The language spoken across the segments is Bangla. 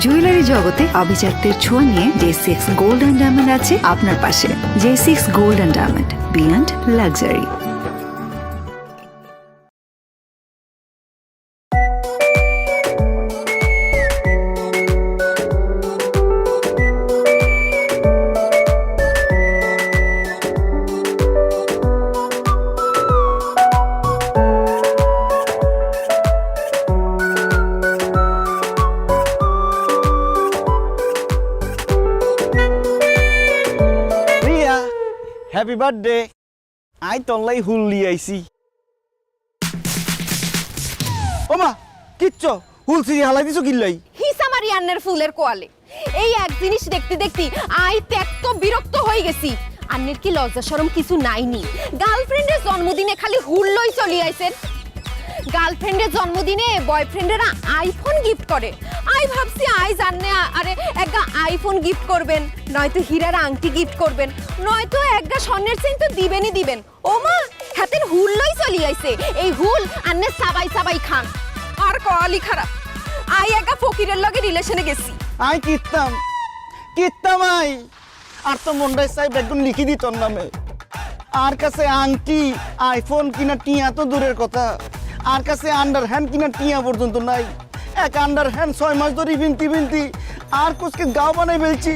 জুয়েলারি জগতে আভিজাত্যের ছোঁয়া নিয়ে J6 গোল্ড অ্যান্ড ডায়মন্ড আছে আপনার পাশে। J6 gold and diamond, beyond luxury. Happy birthday. আই তল্লাই হুল আইছি। ওমা কিচ্ছ হুল সিরি হালাই দিছো কিল্লাই? হিসামারি আন্নের ফুলের কোয়ালে এই এক জিনিস দেখতে দেখতে আই এত বিরক্ত হয়ে গেছি। আন্নের কি লজ্জা শরম কিছু নাইনি? গার্লফ্রেন্ডের জন্মদিনে খালি হুল লই চলি আইছেন। গার্লফ্রেন্ডের জন্মদিনে বয়ফ্রেন্ডেরা আইফোন গিফট করে। আই ভাবছি আই জাননে আরে একটা আইফোন গিফট করবেন, নয়তো হীরার আংটি গিফট করবেন, নয়তো একটা স্বর্ণের চেইন তো দিবেনই দিবেন। ও মা হাতের হুল লই চলি আইছে। এই হুল আন্নে সাবাই সাবাই খান। আর কোয়ালি খারাপ। আই একটা ফকিরের লগে রিলেশনে গেছি। আই কিত্তাম আই আর তো মন্ডাই সাহেব একদম লিখি দিত নামে। আর কাছে আংটি আইফোন কিনা টিয়া তো দূরের কথা, আর কাছে আন্ডার হ্যান্ড কিনা টিয়া পর্যন্ত নাই। এক আন্ডার হ্যান্ড 6 মাস ধরে বিনতি আর কুছকে গাও বানাই ফেলছি।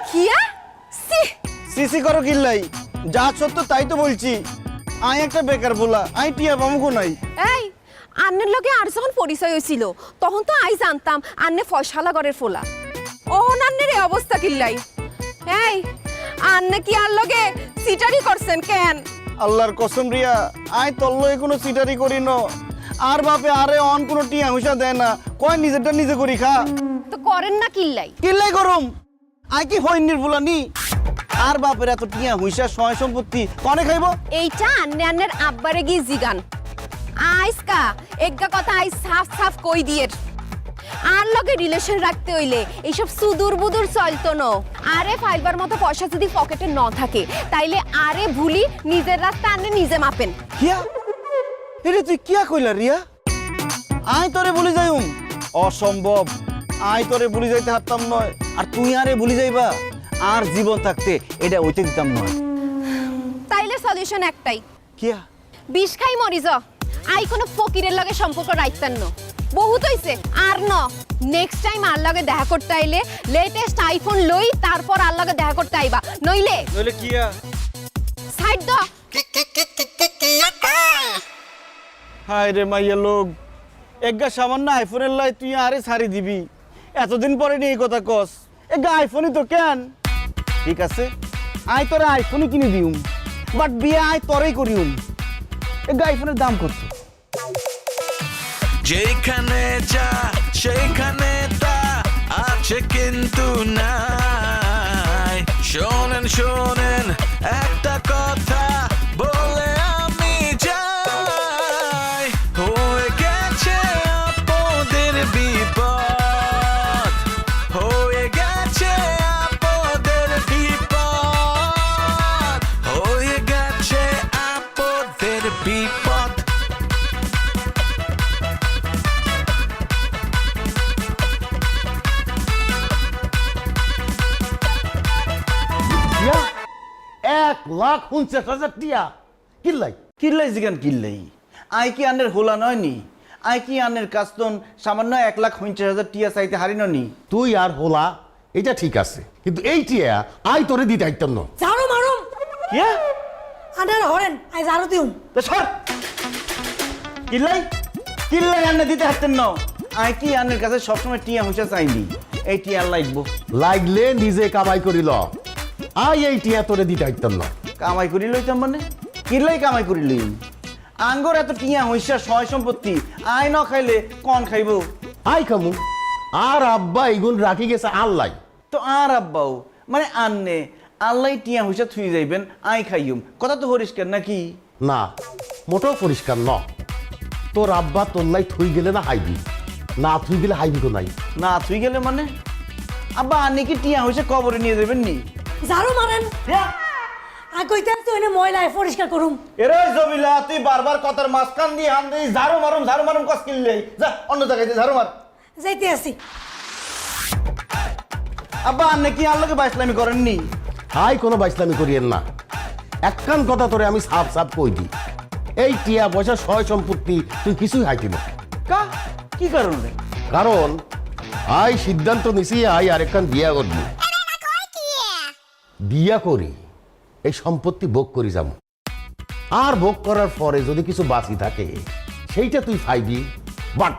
কিয়া সিসি করো কিল্লাই, যা সত্য তাই তো বলছি। আই একটা বেকার বলা, আই টিয়া বামুকো নাই। এই আন্নের লগে আর যখন পরিচয় হয়েছিল তখন তো আই জানতাম আন্নে ফয়সালাগরের ফোলা। ও আন্নের এই অবস্থা কিল্লাই। এই আন্নে কি আর লগে সিটারি করছেন কেন? আল্লাহর কসম রিয়া, আই তল্লই কোনো সিটারি করি ন। আর বাপে আরে অন কোনো টিয়া হুইসা দেয় না, কয় নিজেরটা নিজে করি খা। তো করেন না কিল্লাই? কিল্লাই করুম, আই কি হইনির বুলানি? আর বাপের এত টিয়া হুইসা সয় সম্পত্তি কনে খাইব? এইটা আন্নের আব্বারে গিয়ে জিগান। আইসকা একটা কথা আই সাফ কই দিয়ের। আর লগে রিলেশন রাখতে হইলে এইসব সুদূর বুদুর চলতো না। আরে ফাইবার মতো পয়সা যদি পকেটে ন থাকে তাইলে আরে ভুলি নিজের রাস্তা আনে নিজে মাপেন। কিয়া এটা তুই কিয়া কইলা রিয়া? আই তোরে ভুলি যাইম? অসম্ভব, আই তোরে ভুলি যাইতে হারতাম নয়। আর তুই আরে ভুলি যাইবা? আর জীবন থাকতে এটা ওইতে দিতাম নয়। তাইলে সলিউশন একটাই। কিয়া? বিষ খাই মরি যা। আই কোনো ফকিরের লগে সম্পর্ক রাখতেন না, বহুত হইছে। আর ন নেক্সট টাইম আর লগে দেখা করতে আইলে লেটেস্ট আইফোন লই, তারপর আর লগে দেখা করতে আইবা। নইলে কিয়া? সাইড দাও। হায় রে মাইয়া লোক, এগা সামান্য আইফোনের লাই তুই আরে ছাড়ি দিবি? এতদিন পরে নিয়ে এই কথা কস। এগা আইফোনই তো কেন? ঠিক আছে, আই তোরে আইফোনই কিনে দিউম, বাট বিয়ে আই তোরেই করিউম। এগা আইফোনের দাম কত? যেখানে যা সেখানে তা আছে কিন্তু নাই। শোনেন একটা কথা বলে আমি যাই। হয়ে গেছে আপদের বিপদ, হয়ে গেছে আপদের বিপদ, হয়ে গেছে আপদের বিপদ। টিয়া 1,49,000 টিয়া কিল্লাই? কিল্লাই জিগান কিল্লাই? আই কি আনের হোলা নয়নি? আই কি আনের কাস্তন সামান্য 1,49,000 টিয়া চাইতে হারিন নি? তুই আর হোলা এটা ঠিক আছে, কিন্তু এই টিয়া আই তোরে দিতে আইতাম না। ঝাড়ু মারুম কিয়া? আন্ডার হরেন আই ঝাড়ু দিউম। তো সর। কিল্লাই আন্নে দিতে হারতেন ন? আই কি আনের কাছে সবসময় টিয়া হুঁসা চাইনি। এই টিয়া লাগবো, লাগলে নিজে কামাই করিল, আই এই টিয়া তোরে দিতে আইতাম না। কামাই করি লইতাম মানে? কিল্লাই কামাই করি লই? আঙ্গর এত টিয়া হুঁসা সয় সম্পত্তি আই ন খাইলে কন খাইব? আই খামু, আর আব্বা এগুন রাখি গেছে আল্লাই। তো আর আব্বাও মানে আন্নে আল্লাহ টিয়া হুঁসা থুই যাইবেন, আই খাইম, কথা তো পরিষ্কার নাকি? না, মোটেও পরিষ্কার ন। তোর আব্বা তোল্লাই থুই গেলে না হাইবি, না থুই গেলে হাইবি তো নাই। না থুই গেলে মানে? আব্বা আন্নে কি টিয়া হুঁসা কবরে নিয়ে যাবেন নি? ঝাড়ু মারেন আর কইতাম তো এনে ময়লা পরিষ্কার করুম। এরে জমিলা, তুই বারবার কথার মাঝখান দিয়ে হান দিয়ে ঝাড়ু মারুম কস কিনলে। যা অন্য জায়গায় ঝাড়ু মার। যাইতে আসি। আব্বা আন্নে কি আর লোকে বাইসলামি করেননি? হাই কোনো বাইসলামি করিয়েন না। একখান কথা তোরে আমি সাফ সাফ কই দিই, এই টিয়া পয়সা সয় সম্পত্তি তুই কিছুই হাইতি না। কা কি কারণে? কারণ আই সিদ্ধান্ত নিছি আই আরেকখান বিয়া করবি। বিয়া করি এই সম্পত্তি ভোগ করি যাবো, আর ভোগ করার পরে যদি কিছু বাকি থাকে সেইটা তুই পাইবি, বাট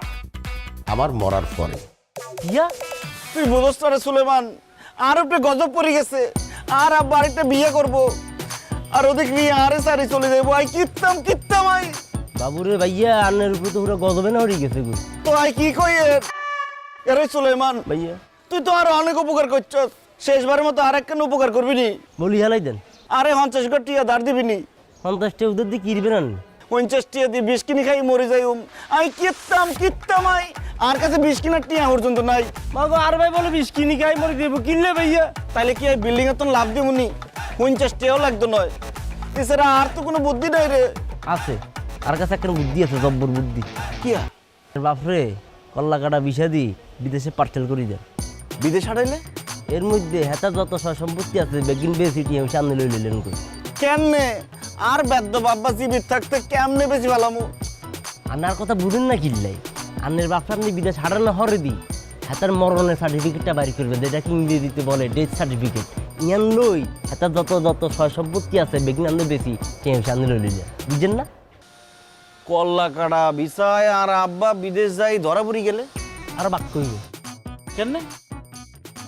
আমার মরার পরে। বিয়া? তুই বোঝস তো রে সুলেমান, আর উপরে গজব পড়ে গেছে, আর আব্বা আরেকটা বিয়ে করব, আর ওদিক নিয়ে আরে সারি চলে যাবো। আই কিত্তাম আই। বাবুরে ভাইয়া আন্নের উপরে তো পুরো গজবে না হয়ে গেছে গো। তো আই কি কই এর সুলেমান, ভাইয়া তুই তো আরো অনেক উপকার করছস, শেষবারের মতো আর একখান উপকার করবি নি? বলি হালাই দেন। আরে 50 কোটি টিয়া ধার দিবি নি? 50টা ওদের দিয়ে কিনবে না 50 টিয়া দিয়ে 20 কিনি খাই মরে যাই। আই কিত্তাম আই, আর কাছে 20 কিনার টিয়া পর্যন্ত নাই। মাগো আর ভাই বলে 20 কিনি খাই মরে দেব কিনলে ভাইয়া। তাইলে কি এই বিল্ডিং এর তো লাভ দিব নি? 50 টিয়াও লাগতো নয়, এছাড়া আর তো কোনো বুদ্ধি নাই রে। আছে আর কাছে একটা বুদ্ধি আছে, জব্বর বুদ্ধি। কি বাপরে কল্লা কাটা বিষা দি বিদেশে পার্সেল করি দেন। বিদেশ হারাইলে? এর মধ্যে হেতা যত সয় সম্পত্তি আছে বেগিন বেশি টিএম সামনে লই লইলেন কই। কেমনে আর বেদ্য বাব্বা জীবিত থাকতে কেমনে বেশি ভালামু? আনার কথা বুঝেন না কিল্লাই, আন্নের বাপরা আপনি বিদেশ হারানো হরে দি হেতার মরণের সার্টিফিকেটটা বাইর করবে, যেটাকে ইংরেজিতে বলে ডেথ সার্টিফিকেট। ইয়ান লই হেতার যত সয় সম্পত্তি আছে বেগিন আনলে বেশি টিএম সামনে লই লইলে, বুঝছেন না? কল্লা কাটা বিষয় আর আব্বা বিদেশ যাই ধরা পড়ি গেলে আর বাক কইব কেমনে?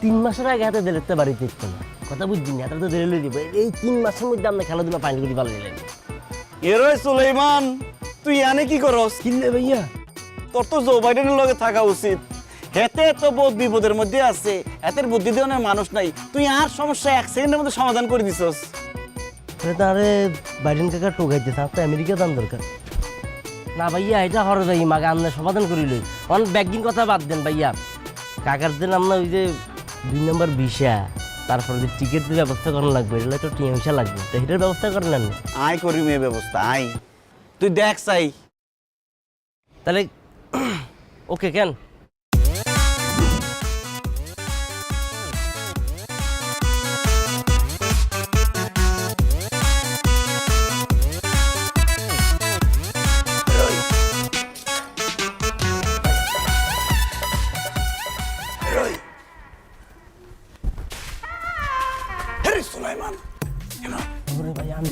3 মাসের আগে হাতে দিলে বাড়িতে ইচ্ছে না, কথা বুঝছি না, হাতে তো দিলে লই দিব। এই 3 মাসের মধ্যে আমরা খেলাধুলা পাইনি করি ভালো লাগে। এরই সুলেমান, তুই এনে কি করস? কিনলে ভাইয়া তোর তো জো বাইডেনের লগে থাকা উচিত। হেতে তো বহুত বিপদের মধ্যে আছে, এতের বুদ্ধি দিয়ে মানুষ নাই। তুই আর সমস্যা 1 সেকেন্ডের মধ্যে সমাধান করে দিছস। তারে বাইডেন কাকা টোকাইতে তো আমেরিকা দাম দরকার না ভাইয়া, এটা হরে যাই মাকে আমরা সমাধান করি লই। অন ব্যাগিং কথা বাদ দেন ভাইয়া, কাকার দিন আমরা ওই যে 2 নম্বর ভিসা, তারপরে যে টিকিটের ব্যবস্থা করানো লাগবে, এগুলো তো টিয়া ভিসা লাগবে, তো এটার ব্যবস্থা করেন না। আয় করি মেয়ে ব্যবস্থা, আয় তুই দেখ চাই। তাহলে ওকে কেন সুলাইমান ভাইয়া আমি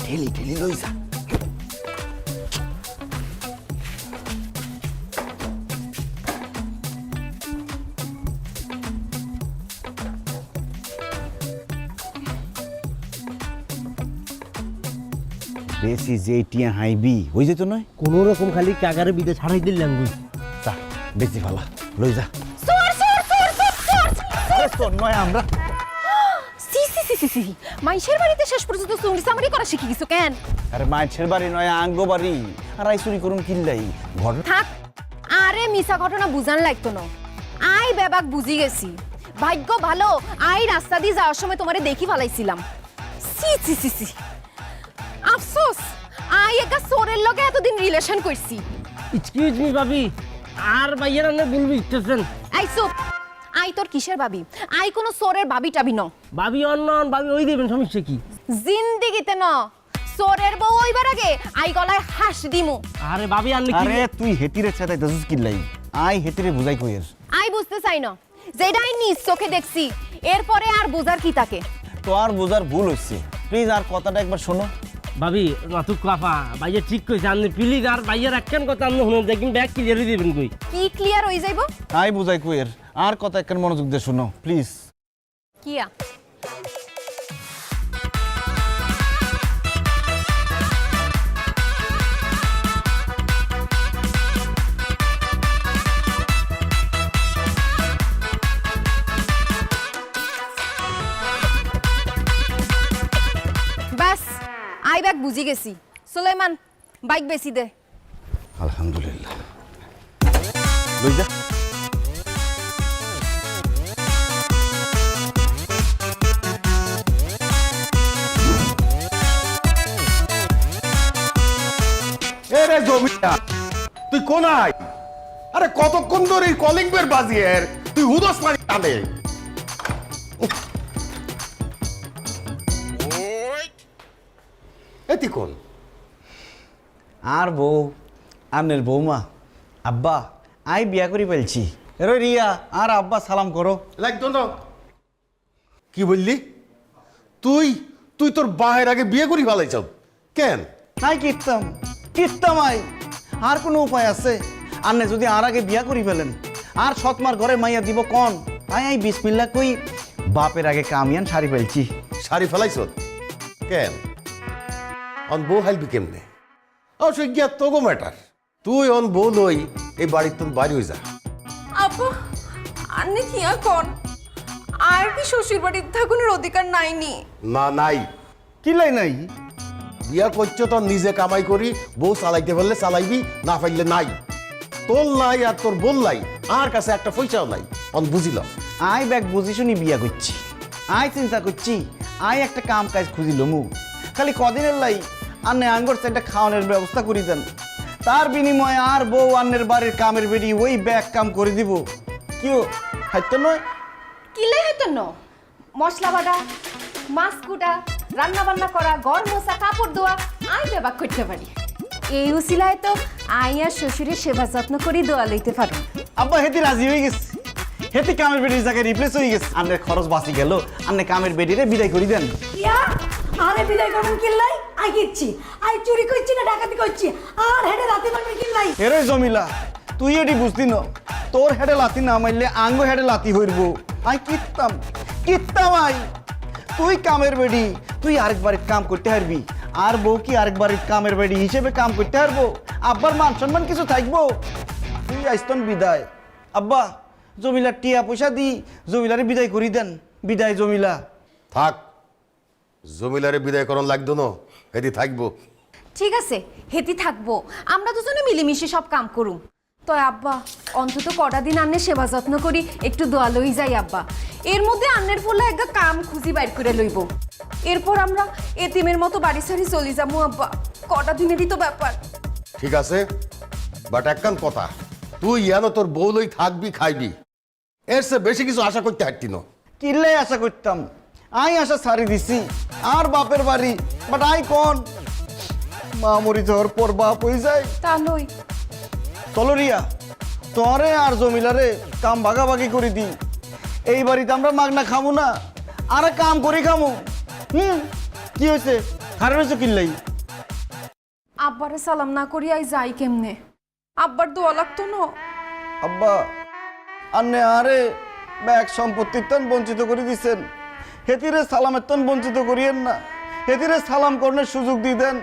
ঠেলি লই যা। বেশি যে টিয়া হাইবি হয়ে যেত নয়, কোনো রকম খালি কাকারে বিদেশ হারাই দিলাম গুই। যা বেশি ভালা লই যা। সর সর সর সর সর আরে তোর নয় আমরা। সি মাইশের বাড়িতে শেষ পর্যন্ত চুরি চামারি করা শিখে গেছো কেন? আরে মাইছের বাড়ি নয় আঙ্গ বাড়ি, আর আই চুরি করুন কিল্লাই ঘর। থাক, আরে মিছা ঘটনা বুঝান লাগতো না। আই বেবাক বুঝি গেছি। ভাগ্য ভালো আই রাস্তা দিয়ে যাওয়ার সময় তোমারে দেখি ফেলাইছিলাম। সি আফসোস আই একা সোরের লগে এতদিন রিলেশন করছি। এক্সকিউজ মি ভাবি, আর ভাইয়া রান্না বলবি স্টেশন। আই চুপ, আই তোর কিসের ভাবি? আই কোনো সোরের ভাবি টাবি ন। ভাবি অন্য ভাবি ওই দেবেন, সমস্যা কি? জিন্দিগিতে ন, সোরের বউ হইবার আগে আই গলায় হাস দিমু। আরে ভাবি আনলে কি? আরে তুই হেতিরে ছাতাই দজুস কিল্লাই, আই হেতিরে বুঝাই কইর। আই বুঝতে চাই না, যেটা আই নিজ চোখে দেখছি, এরপরে আর বুঝার কি থাকে? তো আর বুঝার ভুল হচ্ছে, প্লিজ আর কথাটা একবার শোনো। ভাবি নাতুক কাফা ভাইয়া ঠিক কইছে, আপনি প্লিজ আর ভাইয়ার একখান কথা আপনি শুনুন, দেখবেন ব্যাগ ক্লিয়ার দিবেন কই। কি ক্লিয়ার হয়ে যাইব? আই বুঝাই কইর, আর কথা একখান মনোযোগ দিয়ে শোনো প্লিজ। কিয়া বাস আই ব্যাগ বুঝি গেছি। সুলাইমান বাইক বেশি দে। আলহামদুলিল্লাহ লই যা এরে জমিটা তুই কোনায়? আরে কতক্ষণ ধরে এই কলিং বেল বাজিয়ে তুই হুদস মারি টানে। এতি কোন? আর বউ আন্নের বৌমা আব্বা আই বিয়া করে ফেলছি। এরে রিয়া আর আব্বা সালাম করো। লাগতো না। কি বললি? তুই তুই তোর বাহের আগে বিয়ে করি ফেলাইছ কেন? নাই কিত্তাম আই আর কোনো উপায় আছে? আন্নে যদি আর আগে বিয়া করি ফেলেন আর সৎমার ঘরে মাইয়া দিব কন, তাই আই বিসমিল্লাহ কই বাপের আগে কামিয়ান সারি ফেলছি। শাড়ি ফেলাইছ কেন? অন বউ হাইলবি কেমনে? অবশ্যই গিয়া তোগো ম্যাটার। তুই অন বউ লই এই বাড়ির তোর বাড়ি হয়ে যা। আপা আন্নে কি আর কোন আর কি শ্বশুর বাড়ির থাকুনের অধিকার নাইনি? না নাই। কিলাই নাই? বিয়া করছো তোর নিজে কামাই করি, বউ চালাইতে পারলে চালাইবি, না পারলে নাই। তোর নাই আর তোর বোন নাই, আর কাছে একটা পয়সাও নাই। অন বুঝিল? আই ব্যাগ বুঝি শুনি বিয়া করছি। আই চিন্তা করছি আই একটা কাম কাজ খুঁজিল মু, খালি কদিনের লাই আন্নে আঙ্গর একটা খাওয়ানোর ব্যবস্থা করে দেন। তার বিনিময়ে আর বউ আন্নের বাড়ির কামের বেরি ওই ব্যাগ কাম করে দিব। কিও খাইতো নয়? কিলে হইতো ন মশলা বাটা, মাছ কুটা, রান্না বান্না করা, ঘর মোছা, কাপড় ধোয়া আই বেবাক করতে পারি। এই উসিলায় তো আই আর শ্বশুরের সেবা যত্ন করি দোয়া লইতে পারো। আব্বা হেতি রাজি হয়ে গেছে, হেতি কামের বেডির জায়গায় রিপ্লেস হয়ে গেছে। আন্নের খরচ বাঁচি গেল, আন্নে কামের বেডিরে বিদায় করে দেন। ইয়া আরে বিদায় করবেন কিল্লাই? আই কিচ্ছি আই চুরি করছি না ডাকাতি করছি আর হেডে রাতে মারবেন কিল্লাই? এরে জমিলা তুই এটি বুঝতি ন, তোর হেডে লাতি না মারলে আঙ্গ হেডে লাতি হইব। আই কিত্তাম আই তুই কামের বেডি, তুই আরেকবার কাম করতে পারবি, আর বউ কি আরেকবার কামের বেডি হিসেবে কাম করতে পারবো? আব্বার মান সম্মান কিছু থাকবো? তুই আইস্তন বিদায়। আব্বা জমিলার টিয়া পয়সা দি জমিলারে বিদায় করি দেন। বিদায় জমিলা। থাক, জমিলারে বিদায় করণ লাগতো না, এটি থাকবো। ঠিক আছে হেতি থাকবো, আমরা দুজনে মিলেমিশে সব কাম করুম। তো আব্বা অন্তত কটা দিন আন্নের সেবা যত্ন করি, একটু দোয়া লই যাই আব্বা। এর মধ্যে আন্নের ফুলে একটা কাম খুঁজি বাইর করে লইব, এরপর আমরা এতিমের মতো বাড়ি সারি চলি যাবো আব্বা। কটা দিনেরই তো ব্যাপার। ঠিক আছে, বাট একখান কথা, তুই ইয়ানো তোর বউ লই থাকবি খাইবি, এর সে বেশি কিছু আশা করতে হাঁটতি না। কিল্লে আশা করতাম, আই আশা সারি দিছি আর বাপের বাড়ি। বাট আই কোন মা মরি যাওয়ার পর বাপ হয়ে যায়। তা লই চলো রিয়া, তোরে আর জমিলারে কাম ভাগাভাগি করে দি। এই বাড়িতে আমরা মাগনা খামু না, আর কাম করে খামু। কি হয়েছে? খারাপ হয়েছে কিল্লাই? আব্বারে সালাম না করি আই যাই কেমনে? আব্বার দোয়া লাগতো না। আব্বা আন্নে আরে ব্যাগ সম্পত্তির তন বঞ্চিত করে দিছেন, হেতিরে সালামের তন বঞ্চিত করিয়েন না। হেতিরে সালাম করার সুযোগ দিয়ে দেন।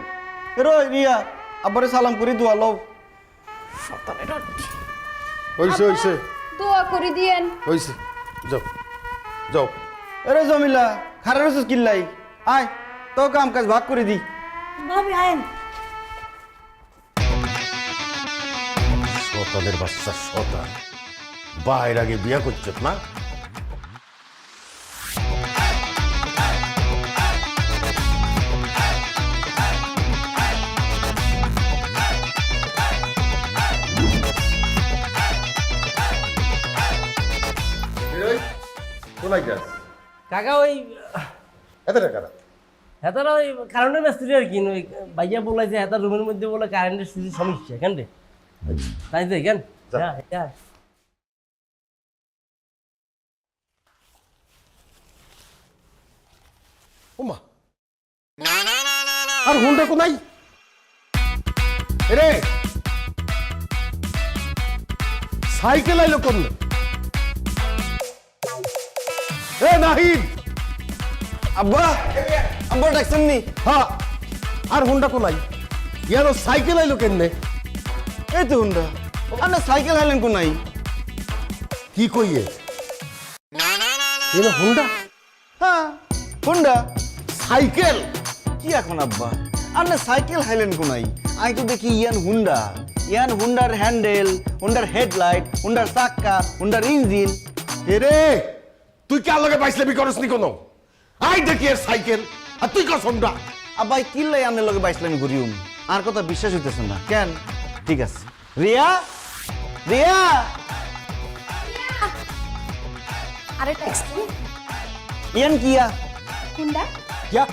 রই রিয়া আব্বারে সালাম করি দোয়া লও। হইছে হইছে দোয়া করে দিয়েন। হইছে, যাও যাও। এরে জমিলা খারাপ হয়েছে কিল্লাই? আয় তো কাম কাজ ভাগ করে দি। ভাবি আইন শতানের বাচ্চা শতান, বাইর আগে বিয়া করছ না? কাকা ওই এত টাকা হেতারা ওই কারেন্টের মিস্ত্রি আর কি, ওই ভাইয়া বলেছে হেতার রুমের মধ্যে বলে কারেন্টের সিরিজ সমস্যা কেন রে, তাই তো কেন? ওমা আর হুন্ডা কোনাই রে? সাইকেল আইলো কোন? এ নাহিদ, আব্বা আব্বা ডাকছেন নি? হ্যাঁ, আর হুন্ডা কোনাই? ইয়ার সাইকেল আইলো কেমনে? এই তো হুন্ডা। আন্না সাইকেল হাইলেন কো নাই? কি কইয়ে হুন্ডা? হ্যাঁ হুন্ডা সাইকেল কি এখন আব্বা? আন্না সাইকেল হাইলেন কো নাই? আই তো দেখি ইয়ান হুন্ডা। ইয়ান হুন্ডার হ্যান্ডেল, হুন্ডার হেডলাইট, হুন্ডার চাক্কা, হুন্ডার ইঞ্জিন। এরে তুই কার লগে বাইসলামি করস নি কোনো? আই দেখি এর সাইকেল আর তুই কস হোন্ডা। আব্বাই কিল্লাই আনের লগে বাইসলামি ঘুরিউম, আর কথা বিশ্বাস হইতেছে না কেন? ঠিক আছে। রিয়া, রিয়া, আরে টেক্সট ইয়ান কিয়া হুন্ডা, কিয়া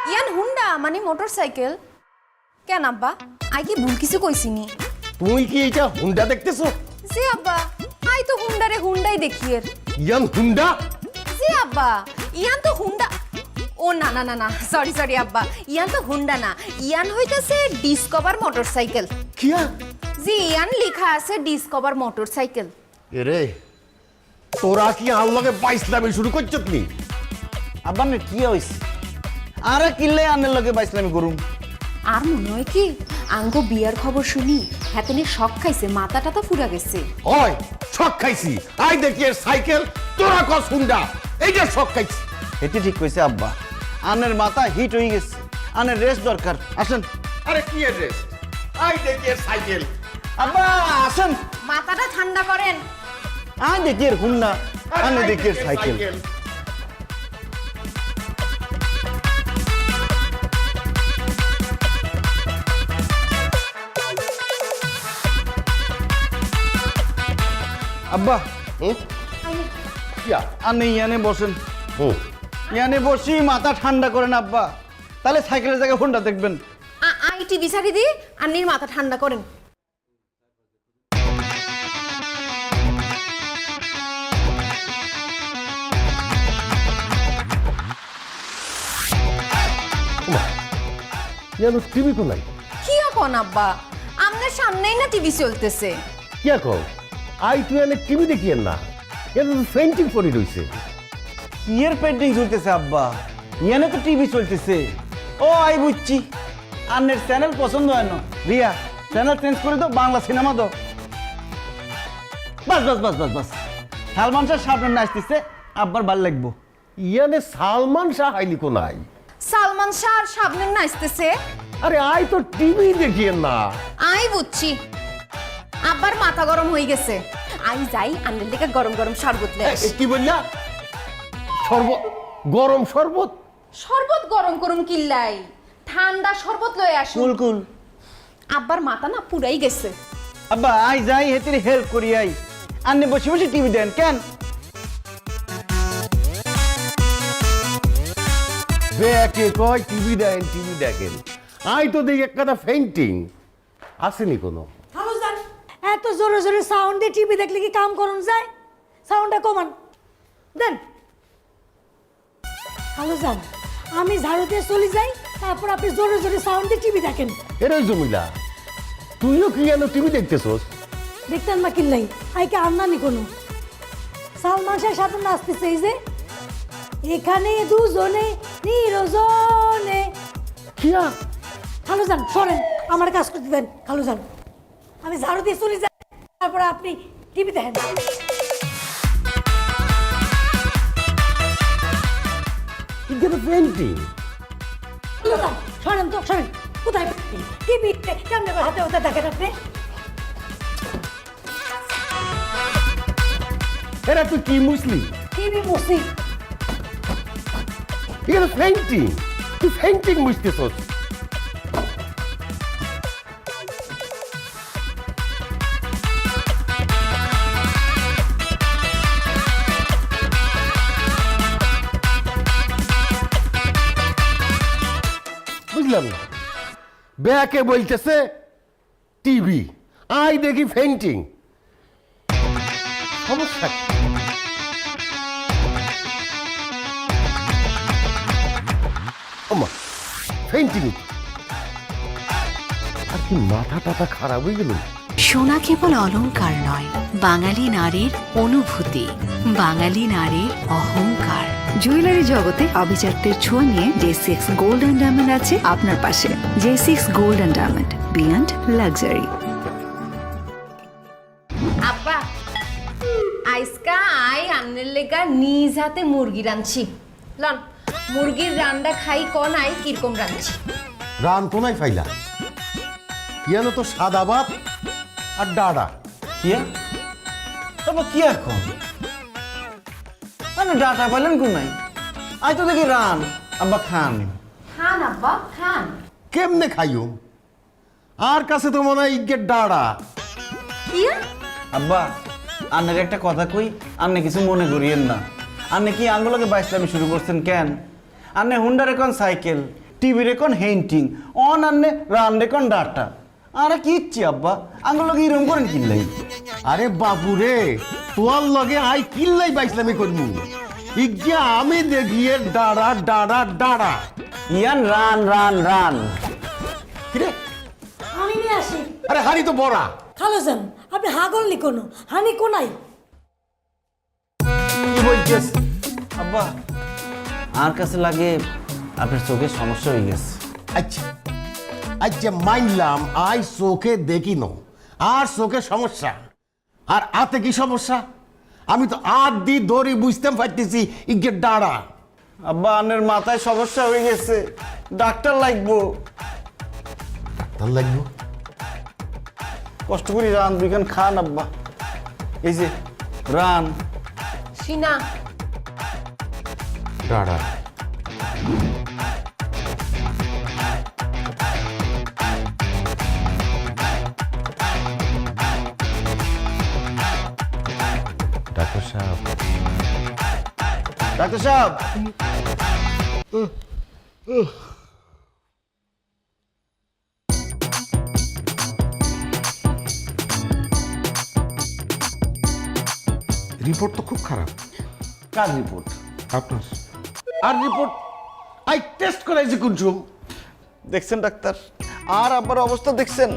ইয়ান হুন্ডা মানে মোটরসাইকেল। কেন আব্বা, আই কি ভুল কিছু কইছিনি? তুই কি এটা হুন্ডা দেখতেছ? জি আব্বা, আই তো হুন্ডারে হুন্ডাই দেখিয়ের। ইয়ান হুন্ডা? জি আব্বা, ইয়ান তো হুন্ডা। ও না না না না, সরি সরি আব্বা, ইয়ান তো হুন্ডা না, ইয়ান হইতাছে ডিসকভার মোটরসাইকেল। কিয়া? জি, ইয়ান লেখা আছে ডিসকভার মোটরসাইকেল। এরে তোরা কি আর লগে বাইসলামি শুরু করছত নি? আব্বা নে কি হইছে? আরে কিল্লাই আনের লগে বাইসলামি করুম। আর মনে হয় কি আঙ্গো বিয়ার খবর শুনি হাতেনে শখ খাইছে, মাথা টাতা ফুরা গেছে। হয় শখ খাইছি, আই দেখি এর সাইকেল, তোরা কস হুন্ডা। এইটা শখ খাইছি। এটি ঠিক কইছে আব্বা, আনের মাথা হিট হয়ে গেছে, আনের রেস্ট দরকার। আসেন আরে কি এর রেস? আই দেখি এর সাইকেল। আব্বা, আসেন। মাথাটা ঠান্ডা করেন। আয় দেখি এর হুন্ডা, আনে দেখি এর সাইকেল। আব্বা, হুম? কিয়া? আনে ইয়ানে বসেন, হুম। ইয়ানে বসি মাথা ঠান্ডা করেন আব্বা, তাহলে সাইকেলের জায়গায় হুন্ডা দেখবেন। আই টিভি ছাড়ি দি, আন্নির মাথা ঠান্ডা করেন। ইয়ান টিভি কো নাই? কি এখন আব্বা, আপনার সামনেই না টিভি চলতেছে। কিয়া কও? আই তুই এনে টিভি দেখি না, এটা তো পেন্টিং পড়ে রইছে। ইয়ের পেন্টিং চলতেছে আব্বা, ইয়ানে তো টিভি চলতেছে। ও আই বুঝছি, আন্নের চ্যানেল পছন্দ হয় না। রিয়া, চ্যানেল চেঞ্জ করে দাও, বাংলা সিনেমা দাও। বাস বাস বাস বাস বাস, সালমান শাহ সামনে নাচতেছে, আব্বার ভাল লাগবো। ইয়ানে সালমান শাহ আইলি কো নাই? সালমান শাহ আর শাবনূর নাচতেছে। আরে আই তো টিভি দেখি না। আই বুঝছি, আব্বার মাথা গরম হয়ে গেছে। আই যাই আন্নের দিকে গরম গরম শরবত লয়ে আসি। কি বললা? শরবত? গরম শরবত? শরবত গরম করুন কিল্লাই, ঠান্ডা শরবত লয়ে আসুন। কুল কুল। আব্বার মাথা না পুরাই গেছে। আব্বা আই যাই, হেতির হেল্প করি আই। আন্নে বসে বসে টিভি দেন কেন? বেকে কয় টিভি দেখেন, টিভি দেখেন। আই তো দেখি একটা পেন্টিং আসেনি কোনো। হ্যালো জান, এত জোরে জোরে সাউন্ড দিয়ে টিভি দেখলে কি কাম করুন যায়? সাউন্ডটা কমান দেন। হ্যালো জান, আমি ঝাড়ু দিয়ে চলে যাই, তারপর আপনি জোরে জোরে সাউন্ড দিয়ে টিভি দেখেন। এরে জমিলা, তুইও কি যেন টিভি দেখতেছস? দেখতেন না কিল্লাই, আইকে আন্নানি কোনো সালমান শাহের সাথে নাচতেছে। এই যে এখানে দুজনে নিরজনে। কিয়া? খালু যান সরেন, আমার কাজ করতে দেন। খালু যান, আমি ঝাড়ু দিয়ে চলে যাই, তারপরে আপনি টিভি দেখেন। এটা পেন্টিং। খালু যান, সরেন তো সরেন। কোথায় টিভি কেমন হাতে হাতে দেখেন আপনি? এরা তুই কি মুসলিম? টিভি মুসি। এটা পেন্টিং, তুই পেন্টিং মুছতেছস। বুঝলাম না, ব্যাকে বলতেছে টিভি, আই দেখি পেন্টিং। সমস্যা কি? ওমা, পেন্টিং আর কি মাথা টাথা খারাপ হয়ে গেল। সোনা কেবল অলংকার নয়, বাঙালি নারীর অনুভূতি, বাঙালি নারীর অহংকার। জুয়েলারি জগতে আভিজাত্যের ছোঁয়া নিয়ে J6 গোল্ড অ্যান্ড ডায়মন্ড আছে আপনার পাশে। J6 gold and diamond, beyond luxury. আব্বা, আইসকা আই আন্নের লেগা নিজ হাতে মুরগি রাঁধছি। লন, মুরগির রান্না খাই কোন আই কিরকম রাঁধছি। রান কোনায় ফাইলা? ইয়ানো তো সাদা ভাত আর ডাড়া। কিয়া তারপর কি এখন মানে ডাটা পাইলেন কোন নাই? আই তো দেখি রান আব্বা খান। খান আব্বা খান। কেমনে খাইও? আর কাছে তো মনে হয় ইজ্ঞের ডাড়া। কিয়া আব্বা আন্নের একটা কথা কই, আন্নে কিছু মনে করিয়েন না। আন্নে কি আঙ্গুলকে বাইসলামি শুরু করছেন কেন? আন্নে হুন্ডারে কোন সাইকেল, টিভিরে কোন হেন্টিং, অন আন্নে রান রে কোন ডাটা। আরে কি ইচ্ছি আব্বা আঙ্গুলকে এরকম করেন কিনলাই? আরে বাবু রে, তোর লগে আই কিল্লাই বাইসলামি করবো? ইজ্ঞা আমি দেখিয়ে ডাড়া ডাড়া ডাড়া। ইয়ান রান রান রান। কিরে? আমি নিয়ে আসি। আরে হাড়ি তো বড়া। খালাজান আপনি হাগল নি কোনো, হানি কোনাই। কি বলছিস আব্বা? আর কাছে লাগে আপনার চোখের সমস্যা হয়ে গেছে। আচ্ছা আচ্ছা মানলাম আই চোখে দেখি ন, আর চোখে সমস্যা, আর আতে কি সমস্যা? আমি তো আর দি দড়ি বুঝতে পারতেছি ইজ্ঞের ডাড়া। আব্বা আন্নের মাথায় সমস্যা হয়ে গেছে, ডাক্তার লাগবো। ডাক্তার লাগবো? কষ্ট করি রান দুইখান খান আব্বা। এই যে রান। সিনা ডাড়া। ডাক্তার সাহেব, ডাক্তার সাহেব রিপোর্ট তো খুব খারাপ। কার রিপোর্ট? আপনার। আর রিপোর্ট আই টেস্ট করাইছি কুনসুম। দেখছেন ডাক্তার, আর আব্বার অবস্থা দেখছেন?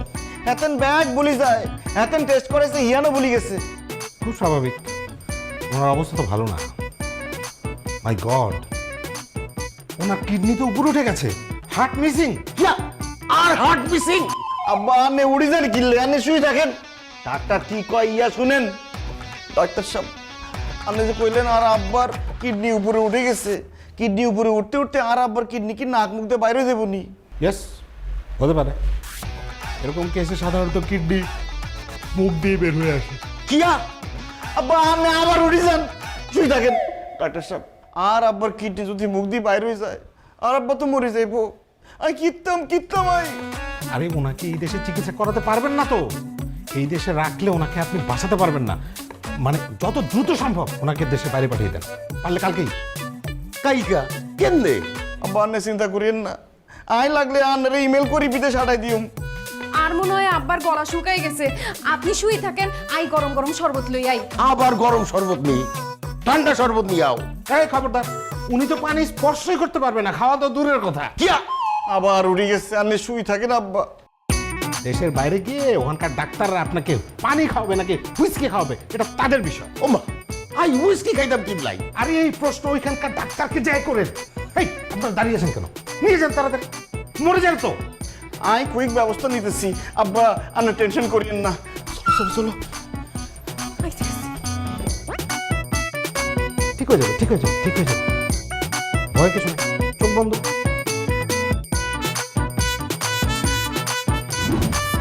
এতেন ব্যাগ বলি যায়, এতেন টেস্ট করাইছে হিয়ানো বলি গেছে। খুব স্বাভাবিক, ওনার অবস্থা তো ভালো না। মাই গড, ওনার কিডনি তো উপরে উঠে গেছে, হার্ট মিসিং। ইয়া, আর হার্ট মিসিং। আব্বা আনে উড়ি যান কিনলে, আনে শুয়ে থাকেন। ডাক্তার কি কয় ইয়া শুনেন। ডাক্তার সাহেব আপনি যে কইলেন আর আব্বার কিডনি উপরে উঠে গেছে, কিডনি উপরে উঠতে উঠতে আর আব্বার কিডনি কি নাক মুখ দিয়ে বাইরে যাবো নি? ইয়েস, হতে পারে। এরকম কেসে সাধারণত কিডনি মুখ দিয়ে বের হয়ে আসে। কিয়া আব্বা আপনি আবার উঠে যান, শুয়ে থাকেন। ডাক্তার সাহেব আর আব্বার কিডনি যদি মুখ দিয়ে বাইরে হয়ে যায়, আর আব্বা তো মরে যাইবো। আমি কিত্তাম আই। আরে ওনাকে এই দেশে চিকিৎসা করাতে পারবেন না তো। এই দেশে রাখলে ওনাকে আপনি বাঁচাতে পারবেন না। মানে যত দ্রুত সম্ভব ওনাকে দেশে বাইরে পাঠিয়ে দেন, পারলে কালকেই। কাইকা কেমনে? আব্বা আপনি চিন্তা করিয়েন না, আই লাগলে আন্নারে ইমেল করি বিদেশ হাঁটাই দিউম। আর মনে হয় আব্বার গলা শুকাই গেছে, আপনি শুই থাকেন, আই গরম গরম শরবত লই আই। আবার গরম শরবত নেই, ঠান্ডা শরবত নিয়ে আও। এই খবরদার, উনি তো পানি স্পর্শই করতে পারবে না, খাওয়া তো দূরের কথা। কিয়া আবার উড়ে গেছে, আপনি শুই থাকেন আব্বা। দেশের বাইরে গিয়ে ওখানকার ডাক্তাররা আপনাকে পানি খাওয়াবে নাকি হুইস্কি খাওয়াবে, এটা তাদের বিষয়। ওমা, আই হুইস্কি খাইতাম কিনলাই। আরে এই প্রশ্ন ওইখানকার ডাক্তারকে যাই করেন। এই আপনারা দাঁড়িয়ে আছেন কেন? নিয়ে যান তাড়াতাড়ি, মরে যান তো। আই কুইক ব্যবস্থা নিতেছি আব্বা, আপনি টেনশন করিয়েন না। চলো চলো। ঠিক হয়ে যাবে, ঠিক হয়ে যাবে, ঠিক হয়ে যাবে। ভয় কিছু নেই, চোখ বন্ধ।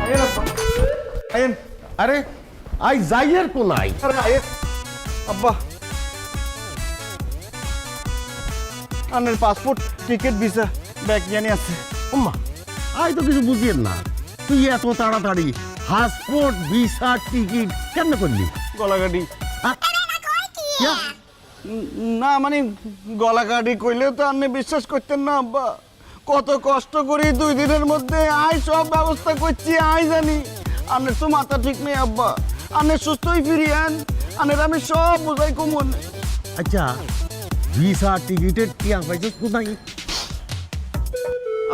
আইয়েন আব্বা, আইয়েন। আরে আই যাইয়ের কোনাই। আরে আইয়েন আব্বা। আপনার পাসপোর্ট, টিকিট, ভিসা ব্যাগ জানি আছে। ওমা, আই তো কিছু বুঝিয়েন না। তুই এত তাড়াতাড়ি পাসপোর্ট ভিসা টিকিট কেমনে করলি? গলাগাড়ি আ? কিয়া? না মানে গলাগাড়ি কইলে তো আপনি বিশ্বাস করতেন না আব্বা। কত কষ্ট করি 2 দিনের মধ্যে আই সব ব্যবস্থা করছি, আই জানি। আপনার তো মাথা ঠিক নেই আব্বা, আপনি সুস্থই ফিরিয়েন, আপনার আমি সব বোঝাই কমন। আচ্ছা, ভিসা টিকিটের টিয়া পাইছিস কোথায়?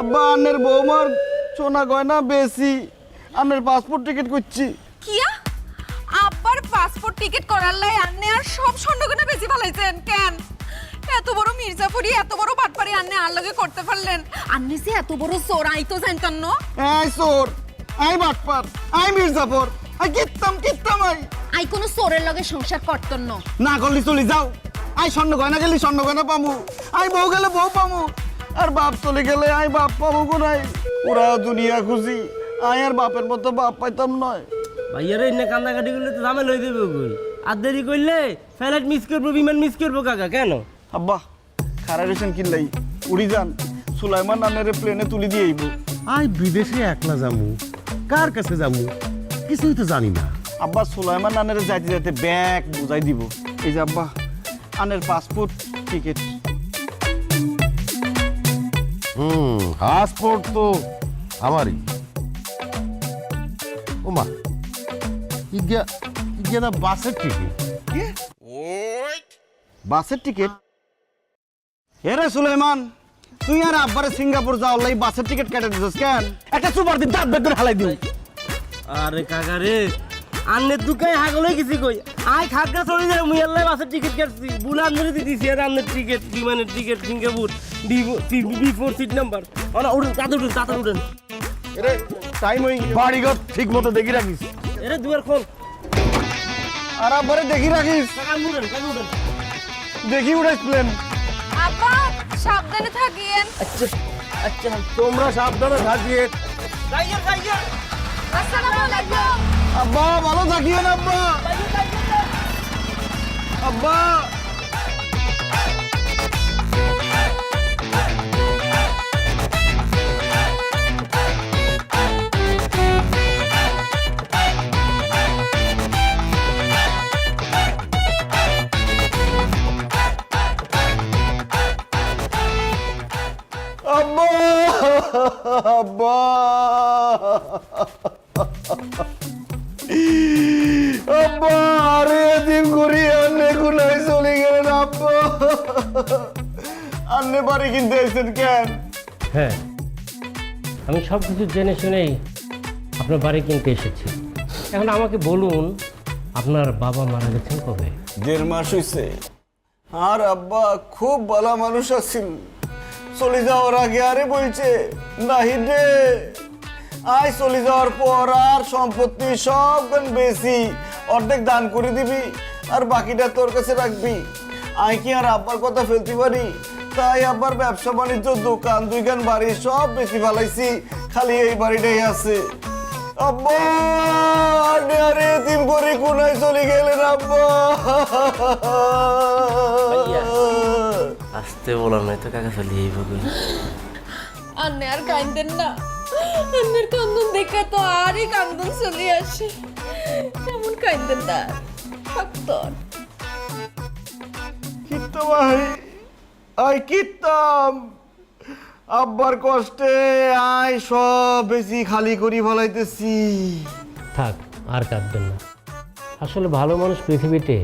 আব্বা আপনার বৌমার সোনা গয়না বেশি, আপনার পাসপোর্ট টিকিট করছি। কিয়া আব্বার পাসপোর্ট টিকিট করার লাই আন্নে আর সব স্বর্ণগয়না বেশি ফেলাইছেন কেন? এত বড় মির্জাফরি, এত বড় বাটপারি আন্নে আর লগে করতে পারলেন? আন্নে যে এত বড় চোর আই তো জানতাম না। আই চোর, আই বাটপার, আই মির্জাফর, আই কিত্তাম আই। আই কোনো চোরের লগে সংসার করতেন না। না করলি চলি যাও। আই স্বর্ণ গয়না গেলি স্বর্ণ গয়না পামু, আই বউ গেলে বউ পামু, আর বাপ চলে গেলে আই বাপ পাবো কোনাই। ওরা দুনিয়া খুঁজি, আয় আর বাপের মতো বাপ পাইতাম নয়। ভাইয়ারে এনে কান্দাকাটি করলে তো ঝামেলা হয়ে যাবে কই। আর দেরি করলে ফ্লাইট মিস করবো, বিমান মিস করবো কাকা। কেন আব্বা খারা রেছেন কিনলাই উড়ি যান, সুলাইমান নানের প্লেনে তুলি দিয়ে আইব। আই বিদেশে একলা যামু, কার কাছে যামু কিছুই তো জানি না। আব্বা সুলাইমান নানের যাইতে যাইতে ব্যাগ বুঝাই দিব। এই যে আব্বা আনের পাসপোর্ট টিকিট। পাসপোর্ট তো আমারই। ওমা ইগা ইগা না বাসের টিকিট। বাসের টিকিট? এরে সুলাইমান, তুই আর আব্বারে সিঙ্গাপুর যাওয়ার লাই বাসের টিকিট কেটে দিছিস কেন? একটা সুপার দিন দাঁত বের করে হালাই দিও। আরে কাকা রে, আন্নের দুকায় হাগলে গেছি কই। আয় খাগা চলে যায়, মুই আল্লাহ বাসের টিকিট কাটছি। বুলা আন্নের দিছি আর আন্নের টিকিট, বিমানের টিকিট সিঙ্গাপুর বি4 সিট নাম্বার। ওনা উড়েন, কাঁদে উঠেন, তাড়াতাড়ি উঠেন। এরে টাইম হই বাড়িঘর ঠিক মতো দেখি রাখিস। এরে দুয়ার খোল। আর আব্বারে দেখি রাখিস। কাকা উঠেন, কাকা উঠেন। দেখি উড়াইস প্লেন। আব্বা সাবধানে থাকিয়েন। আচ্ছা আচ্ছা, তোমরা সাবধানে থাকিয়ে। যাইয়া যাইয়া। আসসালামু আলাইকুম। আব্বা ভালো থাকিয়েন আব্বা। আব্বা আব্বা আব্বা আব্বা আরে দিন করি আন্নে কোনায় চলে গেলেন আব্বা। আন্নে বাড়ি কিনতে এসেছেন কেন? হ্যাঁ, আমি সব কিছু জেনে শুনেই আপনার বাড়ি কিনতে এসেছি। এখন আমাকে বলুন, আপনার বাবা মারা গেছেন কবে? 1.5 মাস হয়েছে। আর আব্বা খুব ভালো মানুষ আছেন, চলে যাওয়ার আগে আরে বলছে নাহি রে আয় চলে যাওয়ার পর আর সম্পত্তি সব বেশি অর্ধেক দান করে দিবি আর বাকিটা তোর কাছে রাখবি। আয় কি আর আব্বার কথা ফেলতে পারি? তাই আব্বার ব্যবসা বাণিজ্য, দোকান, 2 বাড়ি সব বেশি ফেলাইছি, খালি এই বাড়িটাই আছে। আব্বা আরে দিন করে কোনায় চলে গেলেন আব্বা। আসতে বলার নয় তো কাকা চলে এই ভাবে। আন্নে আর কাঁদেন না, আন্নের কান্দন দেখে তো আরই কান্দন চলে আসে। এমন কাঁদেন না, সত্তর। কিত্তা ভাই আই কিত্তাম আব্বার কষ্টে আয় সব বেশি খালি করি ফলাইতেছি। থাক, আর কাঁদবেন না। আসলে ভালো মানুষ পৃথিবীতে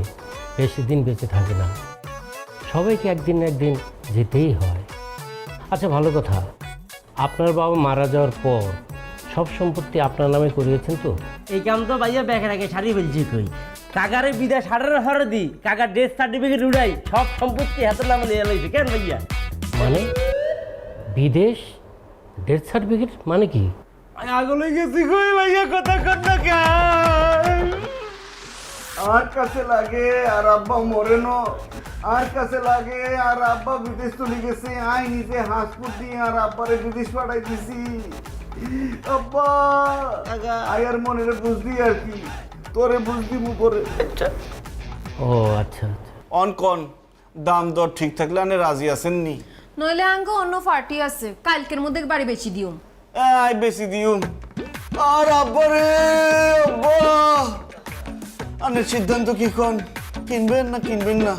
বেশি দিন বেঁচে থাকে না, সবাইকে একদিন না একদিন যেতেই হয়। আচ্ছা ভালো কথা, আপনার বাবা মারা যাওয়ার পর সব সম্পত্তি আপনার নামে করিয়েছেন তো? এই কাম তো ভাইয়া ব্যাগের আগে সারি ফেলছি তুই। কাকারে বিদায় সাড়ে দি, কাকার ডেথ সার্টিফিকেট উড়াই, সব সম্পত্তি হাতের নামে নিয়ে লাইছে। কেন ভাইয়া? মানে বিদেশ ডেথ সার্টিফিকেট মানে কি? আগলে গেছি কই ভাইয়া, কথা কর না কেন? আর কাছে লাগে আর আব্বা মরে ন, আর কাছে লাগে আর আব্বা বিদেশ চলে গেছে। আই নিজে হাসপুর দিয়ে আর আব্বারে বিদেশ পাঠাই দিছি। আব্বা আই আর মনের বুঝদি আর কি, তোরে বুঝদি মু করে। ও আচ্ছা আচ্ছা। অন কন দাম দর ঠিক থাকলে আনে রাজি আছেন নি? নইলে আঙ্গ অন্য পার্টি আছে, কালকের মধ্যে বাড়ি বেচি দিও। আই বেশি দিউম। আর আব্বা রে আব্বা, আনের সিদ্ধান্ত কি কোন, কিনবেন না কিনবেন না?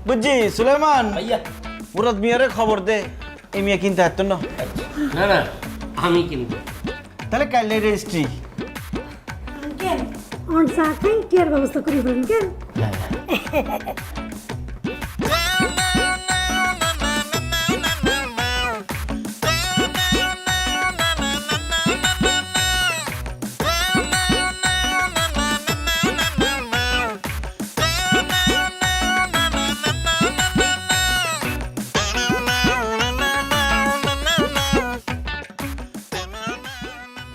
বুঝছি সুলেমান, ভাইয়া মুরাদ মিয়ারে খবর দে, এই মিয়া কিনতে হারতো না। না না, আমি কিনবো। তাহলে কাইলে রেজিস্ট্রি। কেন অন চা খাই টিয়ার ব্যবস্থা করি ফেলেন কেন?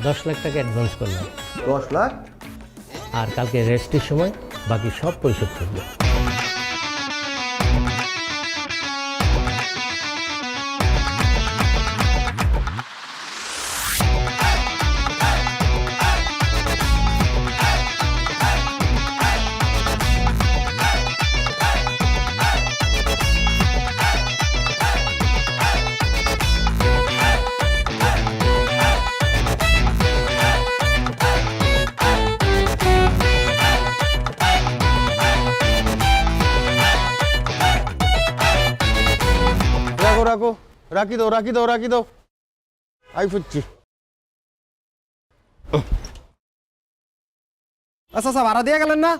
$10 লাখ টাকা অ্যাডভান্স করলাম, 10 লাখ? আর কালকে রেস্টের সময় বাকি সব পরিশোধ করবো। রাখি দাও রাখি দাও রাখি দাও আই ফুচ্ছি আচ্ছা আচ্ছা ভাড়া দিয়ে গেলেন না?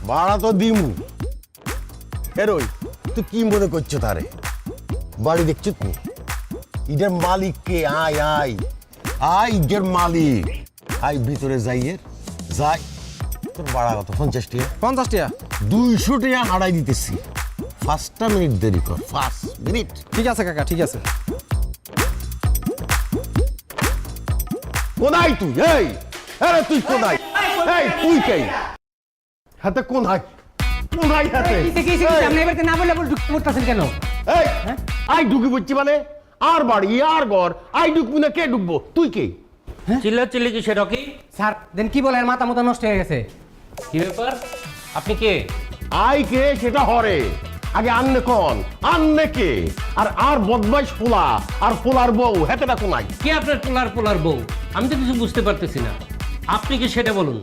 ভাড়া তো দিমু এরই তুই কি মনে করছো তারে বাড়ি দেখছো তুমি ইদের মালিক কে আয় আয় আয় ইদের মালিক আয় ভিতরে যাইয়ের যাই তোর ভাড়া কত 50 টাকা 50 টাকা। 200 টাকা হারাই দিতেছি 5টা মিনিট দেরি কর 5 মিনিট ঠিক আছে কাকা, ঠিক আছে। কোনাই তুই এই আরে তুই কোনাই এই তুই কে হাতে কোনাই কোনাই হাতে কেন এই আই ঢুকি পড়ছি মানে আর বাড়ি আর ঘর আই ঢুকবি না কে ঢুকবো তুই কে চিল্লাচিল্লি কি সেটা কি? স্যার দেন কি বলেন, মাথা মতো নষ্ট হয়ে গেছে। কি ব্যাপার? আপনি কে? আই কে সেটা হরে আগে আন্নে কন আন্নে কে আর বদমাইশ ফোলা আর ফোলার বউ হেতেটা কোনাই কে আপনার পোলার বউ? আমি তো কিছু বুঝতে পারতেছি না। আপনি কি সেটা বলুন।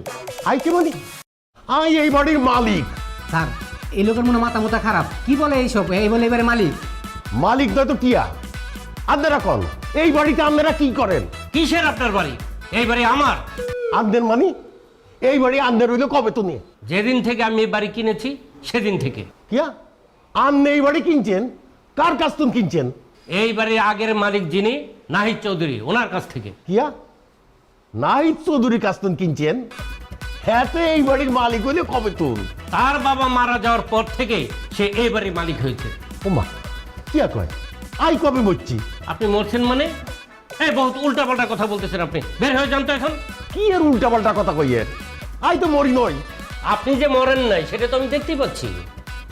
আই কে মানে আই এই বাড়ির মালিক স্যার এই লোকের মনে মাথা মোটা খারাপ, কি বলে এইসব, এই বলে এবারে মালিক। মালিক নয় তো কিয়া আপনারা কন এই বাড়িতে আপনারা কি করেন কিসের আপনার বাড়ি? এই বাড়ি আমার। আন্দের মানি এই বাড়ি আন্দের হইলো কবে তো নিয়ে যেদিন থেকে আমি এই বাড়ি কিনেছি সেদিন থেকে। কিয়া আন্নে এই বাড়ি কিনছেন কার কাছ তুমি কিনছেন এই বাড়ির আগের মালিক যিনি নাহিদ চৌধুরী, ওনার কাছ থেকে। কিয়া নাহিদ চৌধুরীর কাছ তুমি কিনছেন হ্যাঁ তো এই বাড়ির মালিক হইলে কবে তুল তার বাবা মারা যাওয়ার পর থেকে সে এই বাড়ির মালিক হয়েছে। ওমা কিয়া কয় আই কবে মরছি আপনি মরছেন মানে? এই বহুত উল্টাপাল্টা কথা বলতেছেন আপনি। বের হয়ে যান তো এখন। কি আর উল্টা পাল্টা কথা কইয়ে আই তো মরি নই আপনি যে মরেন নাই সেটা তো আমি দেখতেই পাচ্ছি।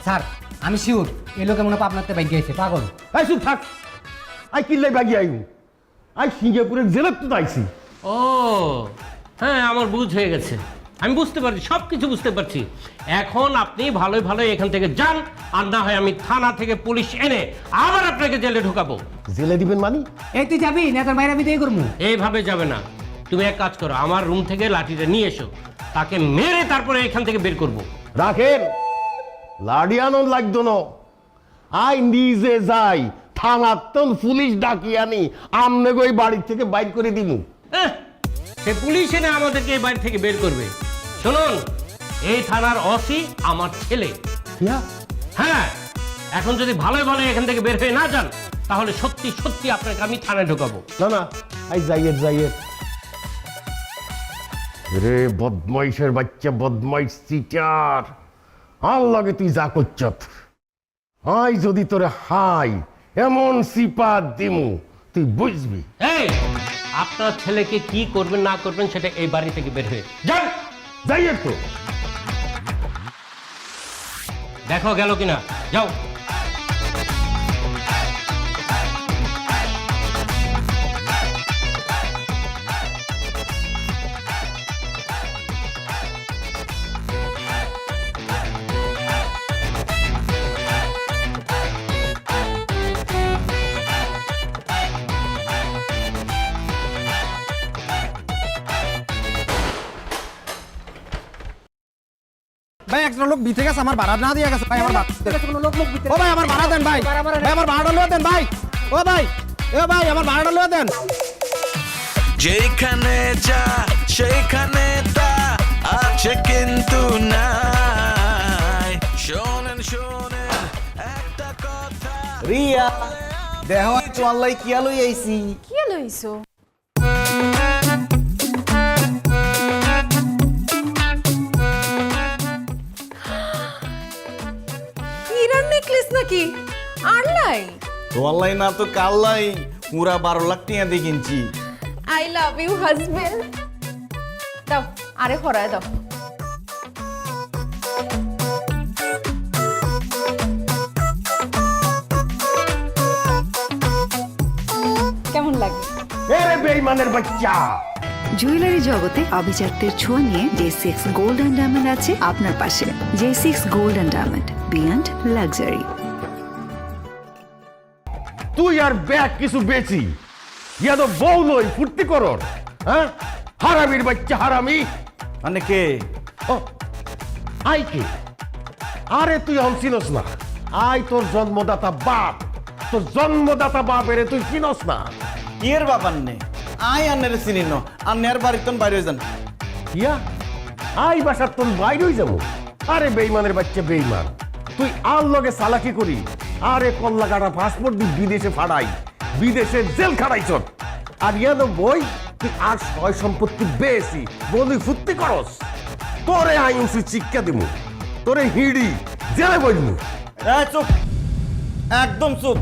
স্যার আমি শিওর এই লোকের মনে হয় আপনার বাইক গেছে, পাগল। আই শুধু থাক আই কিল্লাই বাগি আইউ আই সিঙ্গাপুরের জেলার তো আইছি ও হ্যাঁ, আমার বুঝ হয়ে গেছে। আমি বুঝতে পারছি, সব কিছু বুঝতে পারছি। এখন আপনি ভালোই ভালোই এখান থেকে যান, আর না হয় আমি থানা থেকে পুলিশ এনে আবার আপনাকে জেলে ঢোকাবো। জেলে দিবেন মানি এই তুই যাবি না, তোর বাইরে আমি দিয়ে করবো। এইভাবে যাবে না। তুমি এক কাজ করো, আমার রুম থেকে লাঠিটা নিয়ে এসো, তাকে মেরে তারপরে এখান থেকে বের করব। রাখেন লাডিয়ানো লাগতো না আই নিজে যাই থানাতন পুলিশ ডাকি আনি আমনে ওই বাড়ি থেকে বাইর করে দিমু সে পুলিশ এনে আমাদেরকে এই বাড়ি থেকে বের করবে। শুনুন, এই থানার ওসি আমার ছেলে। কিয়া হ্যাঁ, এখন যদি ভালোই ভালো এখান থেকে বের হয়ে না যান তাহলে সত্যি সত্যি আপনাকে আমি থানায় ঢোকাবো। না না আই যাইয়ের রে বদমাইশের বাচ্চা বদমাইশ চিটার আর লাগে তুই যা করছত আই যদি তোরে হাই এমন সিপাত দিমু তুই বুঝবি এই, আপনার ছেলেকে কি করবেন না করবেন সেটা এই বাড়ি থেকে বের হয়ে যান। যাইয়ের তো দেখো গেল কিনা, যাও। ভাই একজন লোক ভিতরে গেছে, আমার ভাড়া না দিয়ে গেছে ভাই। আমার ও ভাই আমার ভাড়া দেন ভাই, ভাই আমার ভাড়াটা লয়ে দেন ভাই। ও ভাই আমার ভাড়াটা লয়ে দেন। যেখানে যা সেখানে তা আছে কিন্তু নাই শোনেন একটা কথা রিয়া দেহ চল্লাই কিয়া লই আইছি। কি লইছো? হীরার নেকলেস নাকি? আনলাই? চল্লাই না তো কাল্লাই, পুরা 12 লাখ টাকা দিয়ে কিনছি। I love you husband. দাও, আরে হরায় দাও। কেমন লাগে? এরে বেঈমানের বাচ্চা জুয়েলারি জগতে আভিজাত্যের ছোঁয়া নিয়ে J6 গোল্ড অ্যান্ড ডায়মন্ড আছে আপনার পাশে। J6 gold and diamond, beyond luxury. তুই আর ব্যাগ কিছু বেশি ইয়া তো বউ নই ফুর্তি করর হ্যাঁ হারামির বাচ্চা হারামি মানে কে? ও আই কে আরে তুই চিনস না আই তোর জন্মদাতা বাপ তোর জন্মদাতা বাপের তুই চিনস না? ইয়ের বাবার নে আই আন্নের চিনি ন আন্নের বাড়ির তন বাইরে যান। ইয়া আই বাসার তোর বাইরে যাবো? আরে বেইমানের বাচ্চা বেইমান, তুই আর লগে চালাকি করি আরে কল্লা কাটা পাসপোর্ট দিয়ে বিদেশে ফাড়াই, বিদেশে জেল খাড়াইছ। আর ইয়ানো বই তুই আর সয় সম্পত্তি বেশি বলি ফুর্তি করস। তোরে আই উচিত শিক্ষা দিমু, তোরে হিড়ি জেলে বইমু। চুপ, একদম চুপ।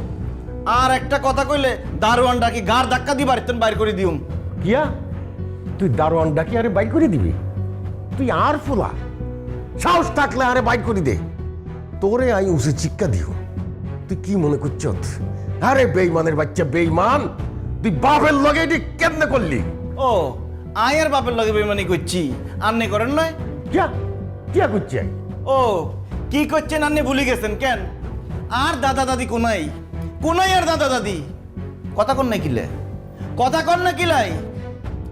আর একটা কথা কইলে দারোয়ান ডাকি গার ধাক্কা দি বাড়ির তন বাইর করে দিউম। কিয়া তুই দারোয়ান ডাকি আরে বাইক করে দিবি? তুই আর ফুলা সাহস থাকলে আরে বাইক করে দে, তোরে আই উচিত শিক্ষা দিও। তুই কি মনে করছ? আরে বেইমানের বাচ্চা বেইমান, তুই বাপের লগে এটি কেমনে করলি? ও আয়ের বাপের লগে বেমানি করছি, আন্নে করেন নয়? কিয়া কিয়া করছি আই? ও কি করছেন আন্নে ভুলে গেছেন কেন? আর দাদা দাদি কোনাই কোনাই আর দাদা দাদি কথা কন না কিলে, কথা কন না কিলাই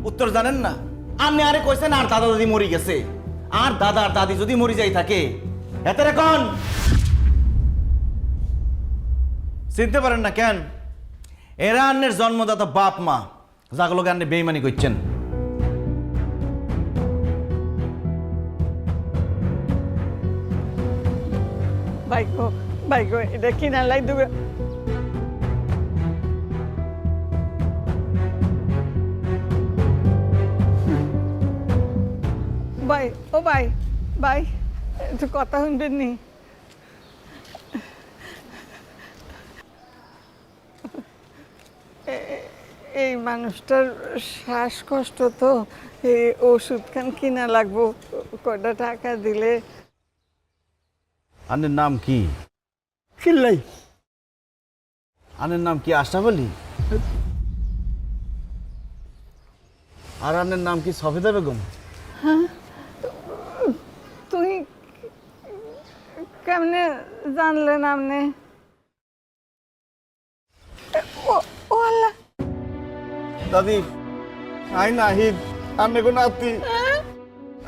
উত্তর জানেন না? আন্নে আরে কইছেন আর দাদা দাদি মরি গেছে, আর দাদা আর দাদি যদি মরি যাই থাকে এতে কন চিনতে পারেন না কেন? এরা আন্নের জন্মদাতা বাপ মা, যাগুলোকে আন্নে বেইমানি করছেন। বাইকো এটা কিনা লাই দুবে ভাই, ও ভাই ভাই একটু কথা শুনবেন নি? এই মানুষটার শ্বাসকষ্ট তো, এই ওষুধ খান কিনা লাগবো, কয়টা টাকা দিলে? আন্নের নাম কি? কিল্লাই আন্নের নাম কি আশরাফ আলী? আর আন্নের নাম কি সফিদা বেগম? তুই কেমনে জানলেন? আপনি ও আল্লাহ, দাদি আই নাহিদ আন্নে কোন আত্মি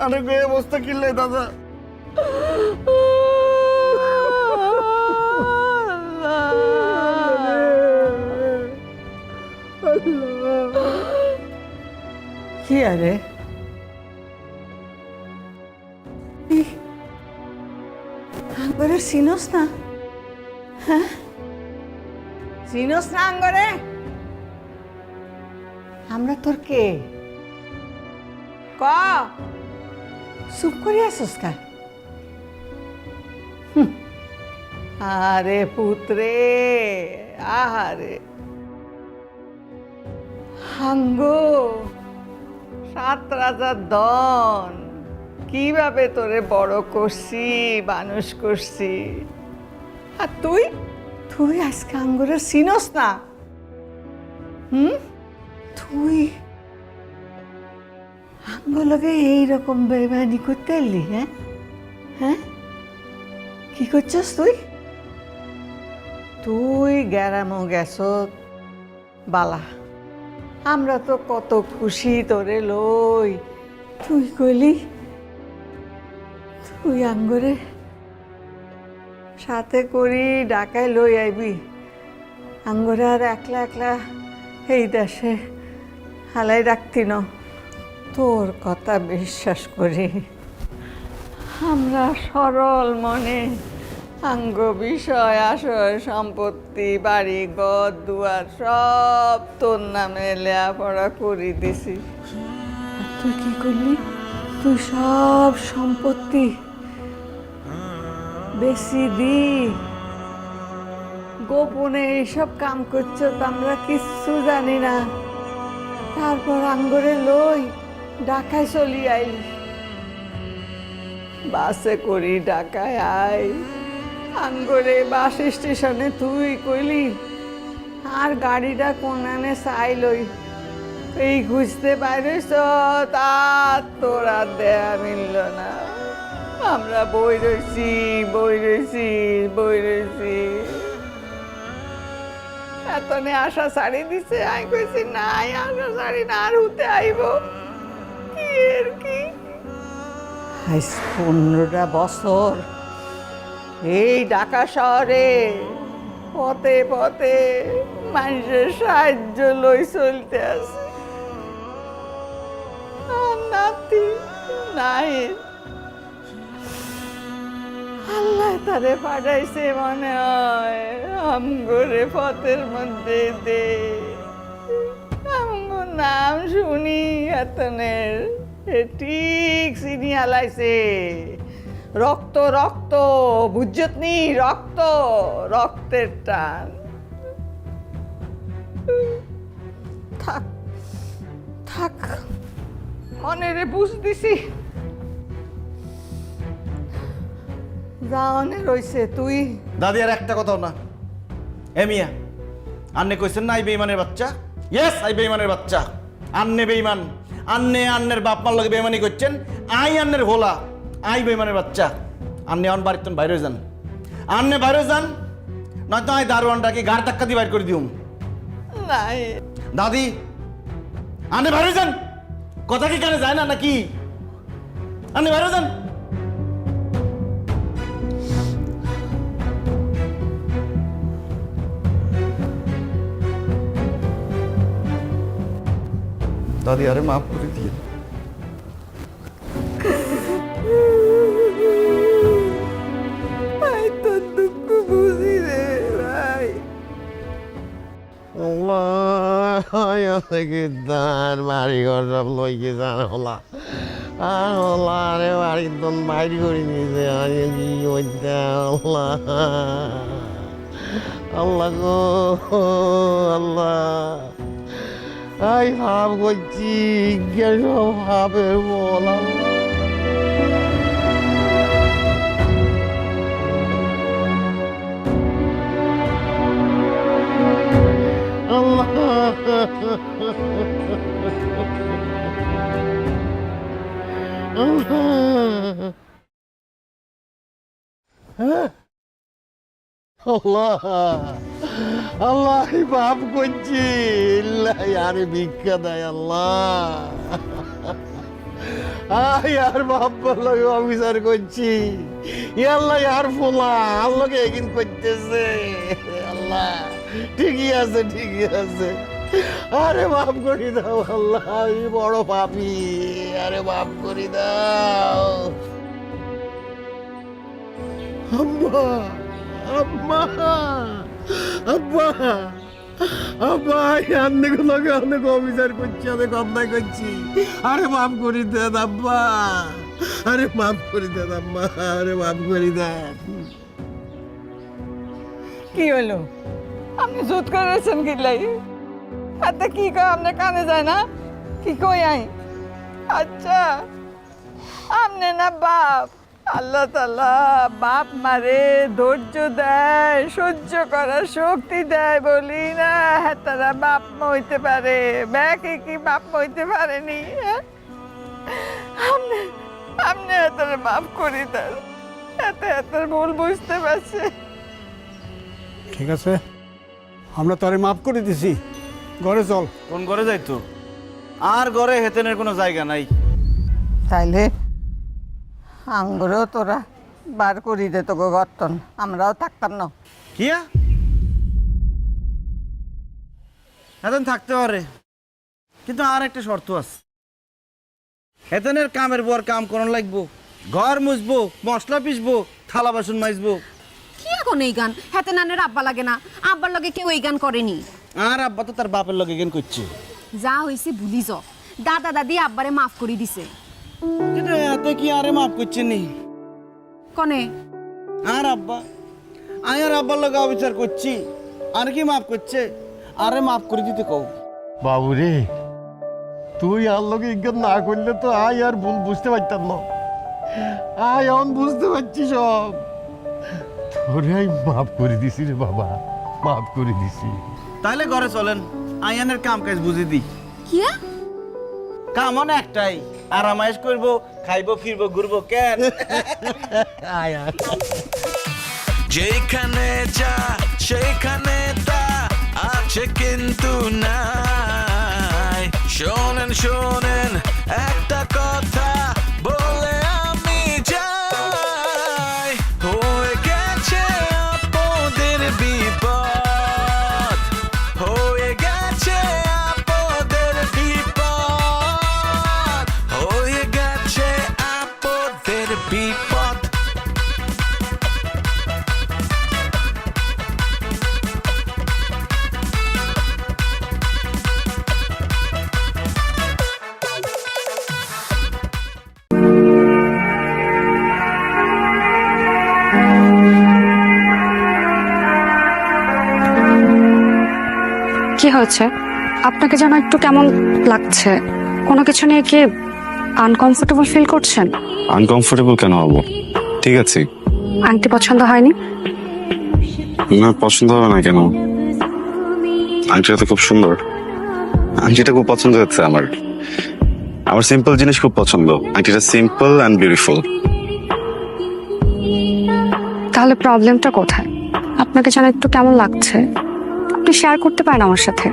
আন্নে গো অবস্থা কিনলে দাদা। কি আরে আঙ্গরে চিনস না? হ্যাঁ চিনস না আঙ্গরে? আমরা তোর কে? ক চুপ করে আসস কা? আরে পুত্রে, আহারে হাঙ্গো 7 রাজার দন, কিভাবে তোরে বড় করছি, মানুষ করছি, আর তুই তুই আজকে আঙ্গুরে চিনস না? তুই আঙ্গুলকে এইরকম বেমানি করতে এলি? হ্যাঁ হ্যাঁ কি করছিস তুই? তুই গ্যারামো গেছ বালা, আমরা তো কত খুশি তোরে লই। তুই কইলি তুই আঙ্গরে সাথে করি ঢাকায় লই আইবি, আঙ্গরে আর একলা একলা এই দেশে হালাই রাখতি ন। তোর কথা বিশ্বাস করি আমরা সরল মনে আঙ্গ বিষয় আশয় সম্পত্তি বাড়ি ঘর দুয়ার সব তোর নামে লেয়াপড়া করে দিছি। তুই কি করলি? তুই সব সম্পত্তি বেশি দি গোপনে এইসব কাম করছো, আমরা কিচ্ছু জানি না। তারপর আঙ্গরে লই ঢাকায় চলি আইলি, বাসে করি ঢাকায় আই। আঙ্গরে বাস স্টেশনে তুই কইলি আর গাড়িটা কোনানে চাইলই, এই খুঁজতে পারিস তার তোর আর দেয়া মিলল না। আমরা বই রয়েছি বই রয়েছি বই রয়েছি, এতনে আশা ছাড়ি দিছে। আমি কইছি নাই আশা ছাড়ি না, আর হুতে আইব কি এর কি। 15টা বছর এই ঢাকা শহরে পথে পথে মানুষের সাহায্য লই চলতে আছে। আর নাতি নাই, আল্লাহ তারে পাঠাইছে মনে হয় আমগরে পথের মধ্যে দে। আমগো নাম শুনি এতনের ঠিক চিনি আলাইছে। রক্ত রক্ত বুঝত নি, রক্ত রক্তের টান। থাক থাক, মনেরে বুঝতেছি। যাওনে রইছে তুই। দাদি আর একটা কথাও না। এ মিয়া, আন্নে কইছেন না আই বেইমানের বাচ্চা? ইয়েস, আই বেইমানের বাচ্চা। আন্নে বেইমান, আন্নে আন্নের বাপ মার লগে বেইমানি করছেন। আই আন্নের ভোলা, আই বেইমানের বাচ্চা। আন্নে অন বাড়ির তন বাইরে যান, আন্নে বাইরে যান, নয়তো আই দারোয়ানটাকে গাড় ধাক্কা দিয়ে বাইর করে দিউম। নাই দাদি, আন্নে বাইরে যান। কথা কি কানে যায় না নাকি? আন্নে বাইরে যান। দাদি আরে মাফ করে দিয়ে। ভাই তোর দুঃখ বুঝি রে ভাই। বাড়ি ঘর সব লই গেছে আর হলা, আর হলা আরে বাড়ির দন বাইর করে নিয়েছে। আরে কি হইতে আল্লাহ, আল্লাহ গো আল্লাহ, আই ভাব করছি কেন ভাবের বল আল্লাহ আল্লাহ, বাপ করছি আরে ভিক্ষা দেয় আল্লাহ। আর বাপ বললো অফিসার করছি আল্লাহ, আর ফোলা আল্লাহকে এগিন করতেছে আল্লাহ। ঠিকই আছে ঠিকই আছে, আরে মাফ করি দাও আল্লাহ, আমি বড় পাপী, আরে মাফ করি দাও। আম্মা আম্মা আব্বা আব্বা, অনেক লোকে অনেক অফিসার করছি, অনেক অন্যায় করছি, আরে মাফ করি দেন আব্বা, আরে মাফ করি দেন আম্মা, আরে মাফ করি দেন। কি হলো? আপনি জোট করেছেন কি লাই? এতে কি কয় আপনার কানে যায় না? কি কই আই? আচ্ছা, আপনি না বাপ, আল্লাহ তাআলা বাপ মারে ধৈর্য দেয়, সহ্য করার শক্তি দেয় বলি না তারা বাপ হইতে পারে। ব্যাকে কি বাপ হইতে পারেনি? আপনি আপনি এতটা মাফ করি দেন, এত ভুল বুঝতে পারছে। ঠিক আছে, আমরা তোরে মাফ করে দিছি, ঘরে চল। কোন ঘরে যাইতো? আর ঘরে হেতেনের কোনো জায়গা নাই। তাইলে আঙ্গুরও তোরা বার করি দে তো গর্তন, আমরাও থাকতাম না। কিয়া হেতেন থাকতে পারে, কিন্তু আর একটা শর্ত আছে। হেতেনের কামের পর কাম করার লাগবো, ঘর মুছবো, মশলা পিসবো, থালা বাসন মাজবো। কি এখন এই গান? হাতে নানের আব্বা লাগে না? আব্বার লগে কেউ এই গান করেনি। আর আব্বা তো তার বাপের লগে গেন করছে। যা হইছে ভুলি যাও, দাদা দাদি আব্বারে মাফ করে দিছে। কিন্তু এত কি আরে মাফ করছে নি? কনে আর আব্বা, আমি আর আব্বার লগে অবিচার করছি, আর কি মাফ করছে? আরে মাফ করে দিতে কও। বাবু রে, তুই আর লোকে ইজ্ঞান না করলে তো আই আর ভুল বুঝতে পারতাম না। আই এখন বুঝতে পারছি সব। তোরে আমি মাফ করে দিছি রে বাবা, মাফ করে দিছি। তাহলে ঘরে চলেন, আয়ানের কাম কাজ বুঝে দিই। কি কাম অনেক একটাই, আরামাইশ করবো, খাইবো, ফিরবো, ঘুরবো। কেন আয় আয়। যেখানে যা সেখানে তা আছে কিন্তু নাই। শোনেন শোনেন একটা কথা বলে আমি যাই, হয়ে গেছে আপদের বিপদ। হয়েছে? আপনাকে যেন একটু কেমন লাগছে। কোনো কিছু নিয়ে কি আনকমফোর্টেবল ফিল করছেন? আনকমফোর্টেবল কেন হবো? ঠিক আছে। আংটি পছন্দ হয়নি? না, পছন্দ হবে না কেন? আংটিটা তো খুব সুন্দর। আংটিটা খুব পছন্দ হচ্ছে আমার। আমার সিম্পল জিনিস খুব পছন্দ। আংটিটা সিম্পল অ্যান্ড বিউটিফুল। তাহলে প্রবলেমটা কোথায়? আপনাকে যেন একটু কেমন লাগছে, আপনি শেয়ার করতে পারেন আমার সাথে।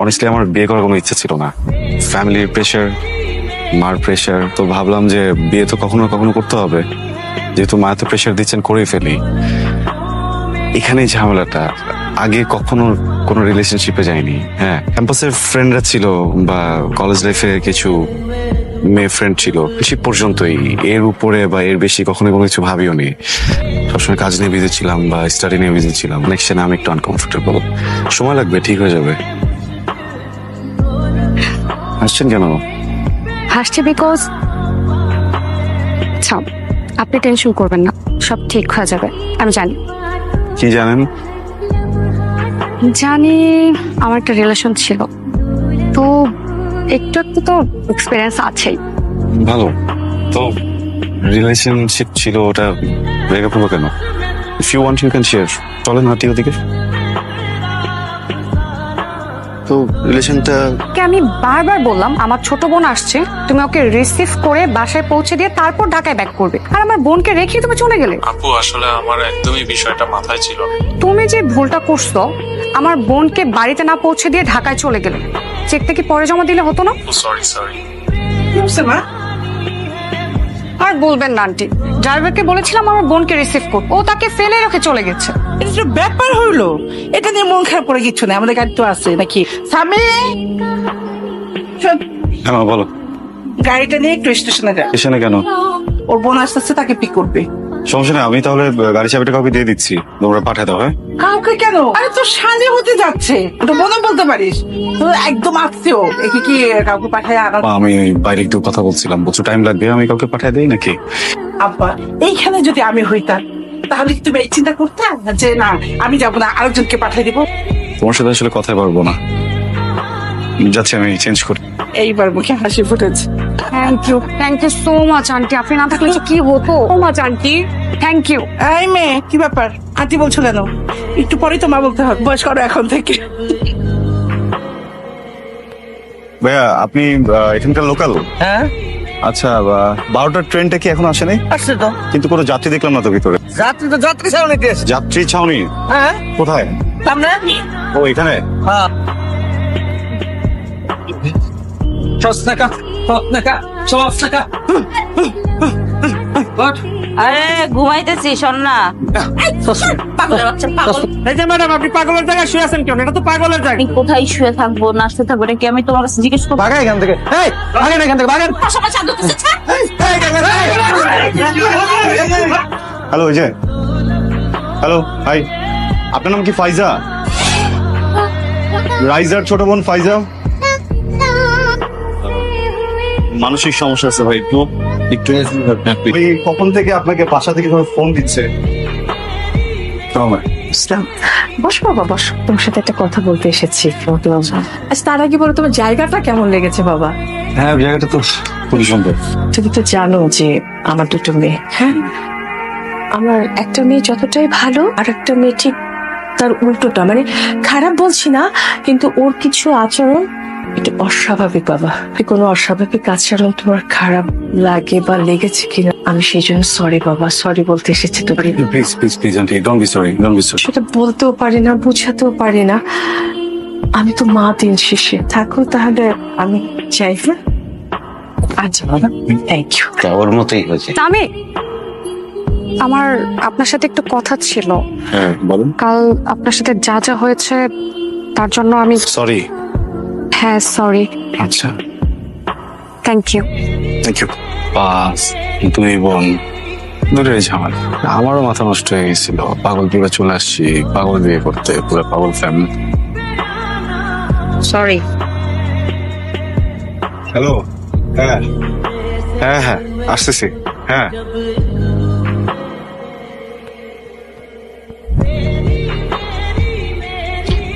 অনেস্টলি আমার বিয়ে করার কোনো ইচ্ছা ছিল না। ফ্যামিলির প্রেশার, মার প্রেশার, তো ভাবলাম যে বিয়ে তো কখনো কখনো করতে হবে, যেহেতু মা তো প্রেশার দিচ্ছেন করেই ফেলি। এখানেই ঝামেলাটা। আগে কখনো কোনো রিলেশনশিপে যাইনি। হ্যাঁ, ক্যাম্পাসের ফ্রেন্ডরা ছিল বা কলেজ লাইফে কিছু মেয়ে ফ্রেন্ড ছিল, সে পর্যন্তই। এর উপরে বা এর বেশি কখনো কোনো কিছু ভাবিও নি। সবসময় কাজ নিয়ে বিজি ছিলাম বা স্টাডি নিয়ে বিজি ছিলাম। নেক্সট টাইম আমি একটু আনকমফোর্টেবল। সময় লাগবে, ঠিক হয়ে যাবে। হাসছেন কেন? হাসছি বিকজ, আচ্ছা আপনি টেনশন করবেন না, সব ঠিক হয়ে যাবে। আমি জানি। কি জানেন? জানি আমার একটা রিলেশন ছিল, তো একটু একটু তো এক্সপিরিয়েন্স আছেই। ভালো তো। রিলেশনশিপ ছিল, ওটা ব্রেকআপ হলো কেন? If you want you can share. চলেন হাঁটি ওদিকে। তো রিলেশনটা কে আমি বারবার বললাম আমার ছোট বোন আসছে, তুমি ওকে রিসিভ করে বাসায় পৌঁছে দিয়ে তারপর ঢাকায় ব্যাক করবে, আর আমার বোনকে রেখে তুমি চলে গেলে। আপু আসলে আমার একদমই বিষয়টা মাথায় ছিল না। তুমি যে ভুলটা করছো, আমার বোনকে বাড়িতে না পৌঁছে দিয়ে ঢাকায় চলে গেলে, চেকটা কি পরে জমা দিলে হতো না? সরি। আর বলবেন না আন্টি, ড্রাইভারকে বলেছিলাম আমার বোনকে রিসিভ করতে, ও তাকে ফেলে রেখে চলে গেছে। এটা যে ব্যাপার হইলো, এটা নিয়ে মন খারাপ করে কিছু নেই, আমাদের গাড়ি তো আছে নাকি। স্বামী, হ্যাঁ বলো। গাড়িটা নিয়ে একটু স্টেশনে যা। স্টেশনে কেন? ওর বোন আসতে তাকে পিক করবে। সমস্যা নেই, আমি তাহলে গাড়ি চাবিটা কাউকে দিয়ে দিচ্ছি, তোমরা পাঠাতে হবে। কাউকে কেন? আরে তো সাজে হতে যাচ্ছে, তো বোনও বলতে পারিস। তো একদম আসছেও, একে কি কাউকে পাঠায় আনা? আমি বাইরে একটু কথা বলছিলাম, প্রচুর টাইম লাগবে, আমি কাউকে পাঠিয়ে দিই নাকি? আব্বা, এইখানে যদি আমি হইতাম তাহলে কি তুমি এই চিন্তা করতে যে না আমি যাবো না, আরেকজনকে পাঠিয়ে দিব? তোমার সাথে আসলে কথাই পারবো না, যাচ্ছি আমি চেঞ্জ করি। এইবার মুখে হাসি ফুটেছে। Thank you so much aunty, আপনি না থাকলে যে কি হতো। So much aunty, thank you. এই মেয়ে, কি ব্যাপার আন্টি বলছো কেন? একটু পরেই তো মা বলতে হবে, বয়স করো এখন থেকে। ভাইয়া আপনি এখানকার লোকাল? হ্যাঁ। আচ্ছা, 12টার ট্রেনটা কি এখন আসেনি? আসছে তো। কিন্তু কোনো যাত্রী দেখলাম না তো ভিতরে। যাত্রী ছাউনিতে আছে। যাত্রী ছাউনি? হ্যাঁ। কোথায়? সামনে। ও এখানে? হ্যাঁ। আরে ঘুমাইতেছি, শোন না। ম্যাডাম, আপনি পাগলের জায়গায় শুয়ে আছেন কেন? এটা তো পাগলের জায়গা। আমি কোথায় শুয়ে থাকবো, নাচতে থাকবো নাকি আমি তোমার কাছে জিজ্ঞেস করবো? ভাগা এখান থেকে, এই ভাগেন এখান থেকে, ভাগেন। হ্যালো, এই যে হ্যালো, হাই। আপনার নাম কি ফাইজা? রাইজার ছোট বোন ফাইজা। মানসিক সমস্যা আছে ভাই, একটু কখন থেকে আপনাকে বাসা থেকে ফোন দিচ্ছে। বস বাবা, বস, তোমার সাথে একটা কথা বলতে এসেছি। আচ্ছা, তার আগে বলো তোমার জায়গাটা কেমন লেগেছে বাবা? হ্যাঁ, জায়গাটা তো খুবই সুন্দর। তুমি তো জানো যে আমার দুটো মেয়ে। হ্যাঁ, আমার একটা মেয়ে যতটাই ভালো, আর একটা মেয়ে ঠিক তার উল্টোটা। মানে খারাপ বলছি না, কিন্তু ওর কিছু আচরণ এটা অস্বাভাবিক বাবা। কোনো অস্বাভাবিক আচরণ তোমার খারাপ লাগে বা লেগেছে কিনা, আমি সেই জন্য সরি বাবা, সরি বলতে এসেছি তোমার। Please aunty, don't be sorry. সেটা বলতেও পারি না, বুঝাতেও পারি না। আমি তো মা দিন শেষে। থাকো তাহলে, আমি চাই। হ্যাঁ, আচ্ছা বাবা, থ্যাংক ইউ। ওর মতোই হয়েছে। আমি আমার আপনার সাথে একটু কথা ছিল। হ্যাঁ বলুন। কাল আপনার সাথে যা যা হয়েছে তার জন্য আমি সরি। হ্যাঁ সরি। আচ্ছা, থ্যাংক ইউ। বাস দুই বোন দূরের ঝামেলা। আমারও মাথা নষ্ট হয়ে গেছিল, পাগল পুরো চলে আসছি, পাগল বিয়ে করতে, পুরো পাগল ফ্যামিলি। সরি। হ্যালো। হ্যাঁ হ্যাঁ হ্যাঁ, আসতেছি। হ্যাঁ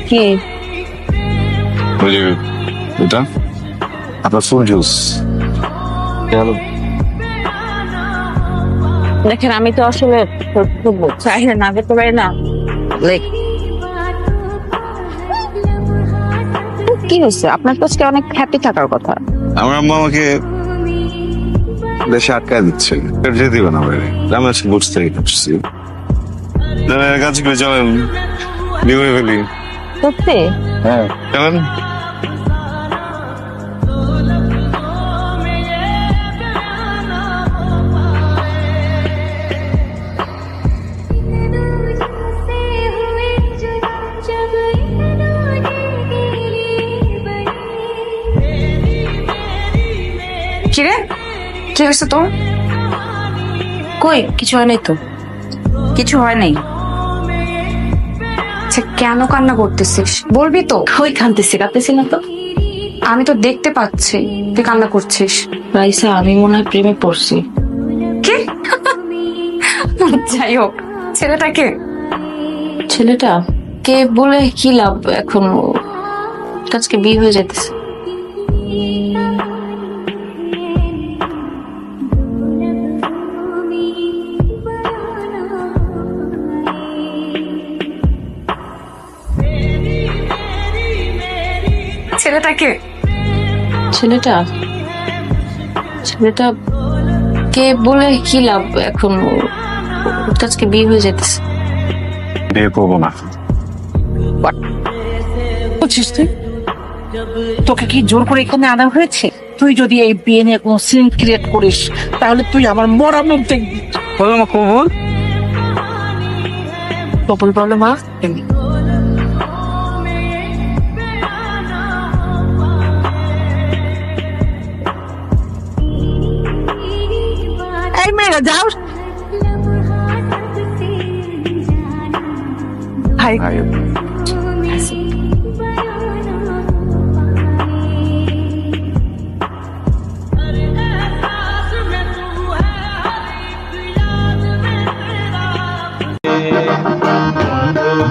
কি ওই যে এটা আপনার ফুল জুস দেখেন, আমি তো আসলে চাহিদা না করতে পারি না। লাইক কি হয়েছে? আপনার তো আজকে অনেক হ্যাপি থাকার কথা। আমার আম্মা আমাকে দেশে আটকায় দিচ্ছে, যেতে দিবে না বাইরে। আমি আজকে বুঝতে পারছি। কাজ করে চলেন, বিয়ে করে ফেলি। সত্যি? হ্যাঁ চলেন। কিরে, কি হয়েছে তোর? কই কিছু হয় নাই তো? কিছু হয় নাই? আচ্ছা, কেন কান্না করতেছিস বলবি তো? ওই কাঁদতেছি না তো। আমি তো দেখতে পাচ্ছি তুই কান্না করছিস। রাইসা, আমি মনে হয় প্রেমে পড়ছি। কি? যাই হোক, ছেলেটাকে ছেলেটা কে বলে কি লাভ? এখন আজকে বিয়ে হয়ে যেতেছে। ছেলেটাকে ছেলেটা কে বলে কি লাভ? এখন আজকে বিয়ে হয়ে যেতেছে। বিয়ে করবো না। বলছিস তুই? তোকে কি জোর করে এখানে আনা হয়েছে? তুই যদি এই বিয়ে নিয়ে কোনো সিন ক্রিয়েট করিস তাহলে তুই আমার মরা মুখ দেখবি। বলো মা, কবুল। কবুল বলো মা। এই মেয়েরা যাও। ভাই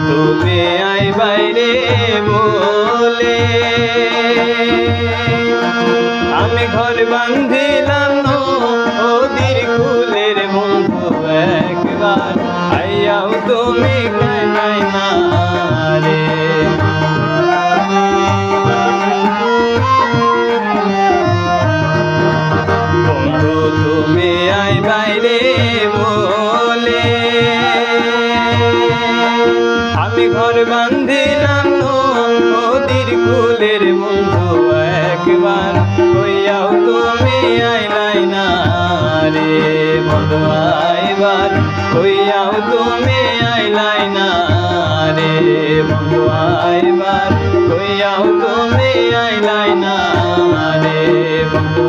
তুমি আই বাইরে বলে আমি ঘর বান্ধিলাম নদীর কুলের বন্ধু একবার আইয়াও তুমি গাই না রে বন্ধু তুমি আই বাইরে বলে আমি ঘর বান্ধিলাম নদীর কুলের বন্ধু একবার হইয়াও তুমি আইলাই না রে বন্ধু আইবার হইয়াও তুমি আইলাই না রে বন্ধু আইবার হইয়াও তুমি আইলাই না রে বন্ধু